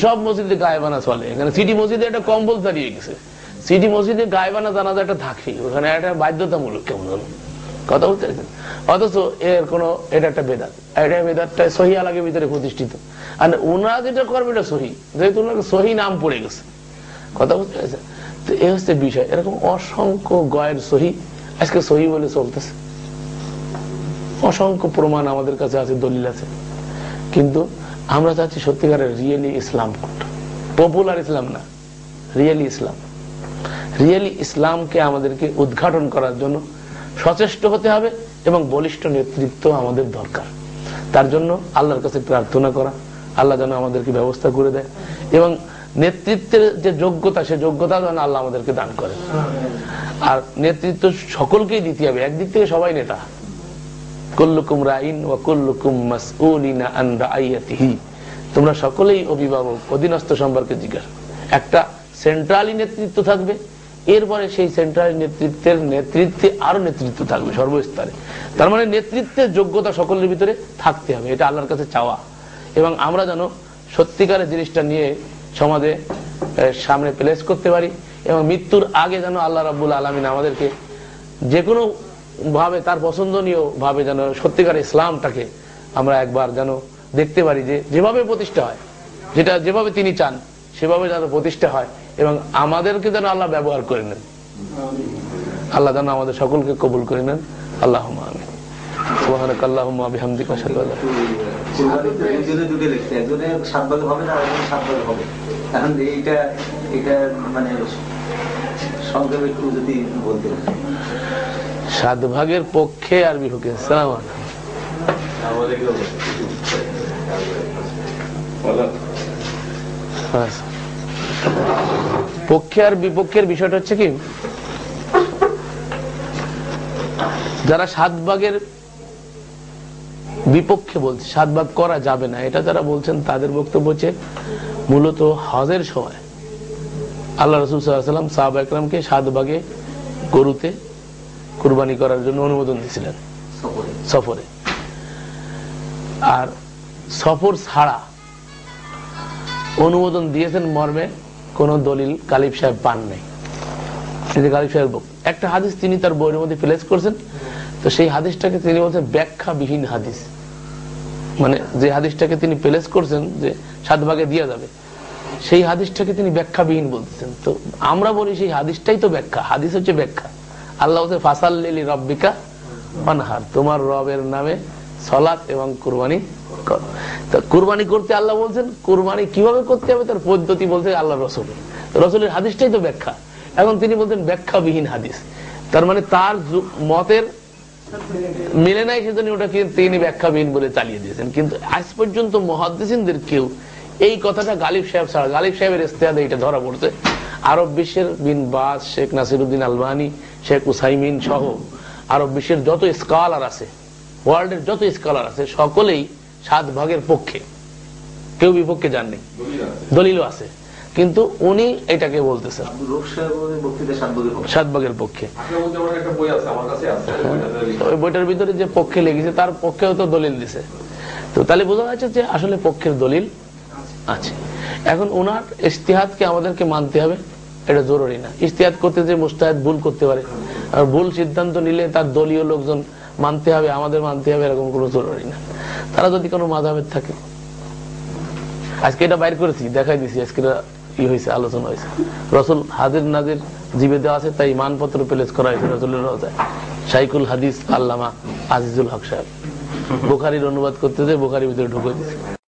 সব মসজিদে গায়েবানা চলে, এখানে সিটি মসজিদে একটা কম্পালসারি হয়ে গেছে, সিটি মসজিদে গায়েবানা জানাজা একটা থাকে, ওখানে একটা বাধ্যতামূলক, কেমন কথা বলতে চাইছেন? অথচ এর কোন, এটা একটা বেদাত, এটা বেদাতটা সহি আলাগের ভিতরে প্রতিষ্ঠিত, আর ওনারা যেটা করবে এটা সহি, যেহেতু ওনাকে সহি নাম পড়ে গেছে, কথা বুঝতে পেরেছেন? তো এই হচ্ছে বিষয়। এরকম অসংখ্য গয়ের সহি আজকে সহি বলে চলতেছে, অসংখ্য প্রমাণ আমাদের কাছে আছে, দলিল আছে, কিন্তু আমরা চাচ্ছি সত্যিকারের রিয়েলি ইসলাম কোনটা, পপুলার ইসলাম না, রিয়েলি ইসলাম। রিয়েলি ইসলামকে আমাদেরকে উদ্ঘাটন করার জন্য সচেষ্ট হতে হবে এবং বলিষ্ঠ নেতৃত্ব আমাদের দরকার। তার জন্য আল্লাহর কাছে প্রার্থনা করা, আল্লাহ যেন আমাদেরকে ব্যবস্থা করে দেয়, এবং নেতৃত্বের যে যোগ্যতা, সে যোগ্যতা যেন আল্লাহ আমাদেরকে দান করে। আর নেতৃত্ব সকলকেই দিতে হবে, একদিক থেকে সবাই নেতা, কুল্লুকুম রাইন ওয়া কুল্লুকুম মাসউলিন আন রাইয়াতিহি, তোমরা সকলেই অভিভাবক, অধীনস্থ সম্পর্কে জিজ্ঞাসা। একটা সেন্ট্রালি নেতৃত্ব থাকবে, এরপরে সেই সেন্ট্রাল নেতৃত্বের নেতৃত্বে আরো নেতৃত্ব থাকবে সর্বস্তরে। তার মানে নেতৃত্বের যোগ্যতা সকলের ভিতরে থাকতে হবে, এটা আল্লাহর কাছে চাওয়া। এবং আমরা যেন সত্যিকারের জিনিসটা নিয়ে সমাজে সামনে প্লেস করতে পারি, এবং মৃত্যুর আগে যেন আল্লাহ রাব্বুল আলামিন আমাদেরকে যে কোনো ভাবে, তার পছন্দনীয় ভাবে যেন সত্যিকার ইসলামটাকে আমরা একবার যেন দেখতে পারি, যে যেভাবে প্রতিষ্ঠা হয়, যেটা যেভাবে তিনি চান সেভাবে যেন প্রতিষ্ঠা হয়, এবং আমাদেরকে যেন আল্লাহ ব্যবহার করে নেন। আল্লাহ যেন আমাদের সকলকে কবুল করে নেন। আল্লাহুম্মা আমিন। সুবহানাক আল্লাহুম্মা ওয়া বিহামদিকা আশহাদু আল্লা ইলাহা ইল্লা আনতা আস্তাগফিরুকা ওয়া আতুবু ইলাইক। একজনে 7 ভাগ হবে না, আরেকজন 7 ভাগ হবে। এখন এটা মানে সংক্ষেপে একটু যদি বলতে। 7 ভাগের পক্ষে আর বিপক্ষে। আসসালামু আলাইকুম। পক্ষে আর বিপক্ষের বিষয়টা হচ্ছে কি, যারা 7 ভাগের বিপক্ষে বলছে 7 ভাগ করা যাবে না, এটা যারা বলছেন তাদের বক্তব্য হচ্ছে মূলত হজের সময় আল্লাহ রাসূল সাল্লাল্লাহু আলাইহি ওয়াসাল্লাম সাহাবা একরামকে 7 ভাগে গরুতে কুরবানি করার জন্য অনুমোদন দিয়েছিলেন সফরে। আর সফর ছাড়া অনুমোদন দিয়েছেন মর্মে কোন দলিল গালিব সাহেব পান নাই। গালিব সাহেব একটা হাদিস তিনি তার বইয়ের মধ্যে প্লেস করছেন, তো সেই হাদিসটাকে তিনি বলছেন ব্যাখ্যাবিহীন হাদিস। মানে যে হাদিসটাকে তিনি প্লেস করছেন যে 7 ভাগে দেওয়া যাবে, সেই হাদিসটাকে তিনি ব্যাখ্যাবিহীন বলতেছেন। তো আমরা বলি সেই হাদিসটাই তো ব্যাখ্যা, হাদিস হচ্ছে ব্যাখ্যা। আল্লাহ বলছে ফাসাল্লি রাব্বিকা ওয়ানহার, তোমার রবের নামে সালাত এবং কুরবানি কর। তো কুরবানি করতে আল্লাহ বলছেন, কুরবানি কিভাবে করতে হবে তার পদ্ধতি বলছে আল্লাহ রসুল। রসুলের হাদিসটাই তো ব্যাখ্যা। এখন তিনি বলছেন ব্যাখ্যাবিহীন হাদিস, তার মানে তার মতের মিলে নাই, সেজন্য ওটাকে তিনি ব্যাখ্যাবিহীন বলে চালিয়ে দিয়েছেন। কিন্তু আজ পর্যন্ত মুহাদ্দিসিনদের কেউ এই কথাটা গালিব সাহেব ছাড়া, গালিব সাহেবের ইস্তেহাদে এটা ধরা পড়ছে, আরব বিশ্বের বিন বাজ, শেখ নাসিরউদ্দিন আলবানী, শেখ উসাইমিন সহ আরব বিশ্বের যত স্কলার আছে, ওয়ার্ল্ডের যত স্কলার আছে, সকলেই 7 ভাগের পক্ষে, কেউ বিপক্ষে যাননি, দলিলও আছে। কিন্তু উনি এটাকে বলতেছেন 7 ভাগের পক্ষে। ওই বইটার ভিতরে যে পক্ষে লেগেছে তার পক্ষেও তো দলিল দিছে। তো তাহলে বোঝা যাচ্ছে যে আসলে পক্ষের দলিল আছে। এখন ওনার ইজতিহাদকে আমাদেরকে মানতে হবে, এটা জরুরি না। ইজতিহাদ করতে যে মুজতাহিদ ভুল করতে পারে, আর ভুল সিদ্ধান্ত নিলে তার দলীয় লোকজন মানতে হবে, আমাদের মানতে হবে, এরকম কোনো জরুরি না। তারা যদি কোনো মাযহাবের থাকে, আজকে এটা বাইর করেছি, দেখাই দিছি, আজকে হয়েছে, আলোচনা হয়েছে। রসুল হাজির নাজির জিবে দেওয়া আছে, তাই মানপত্র প্লেস করা হয়েছে রসুলের রওজায়। শাইখুল হাদিস আল্লামা আজিজুল হক সাহেব বুখারীর অনুবাদ করতে যে বুখারীর ভিতরে ঢুকে দিয়েছে।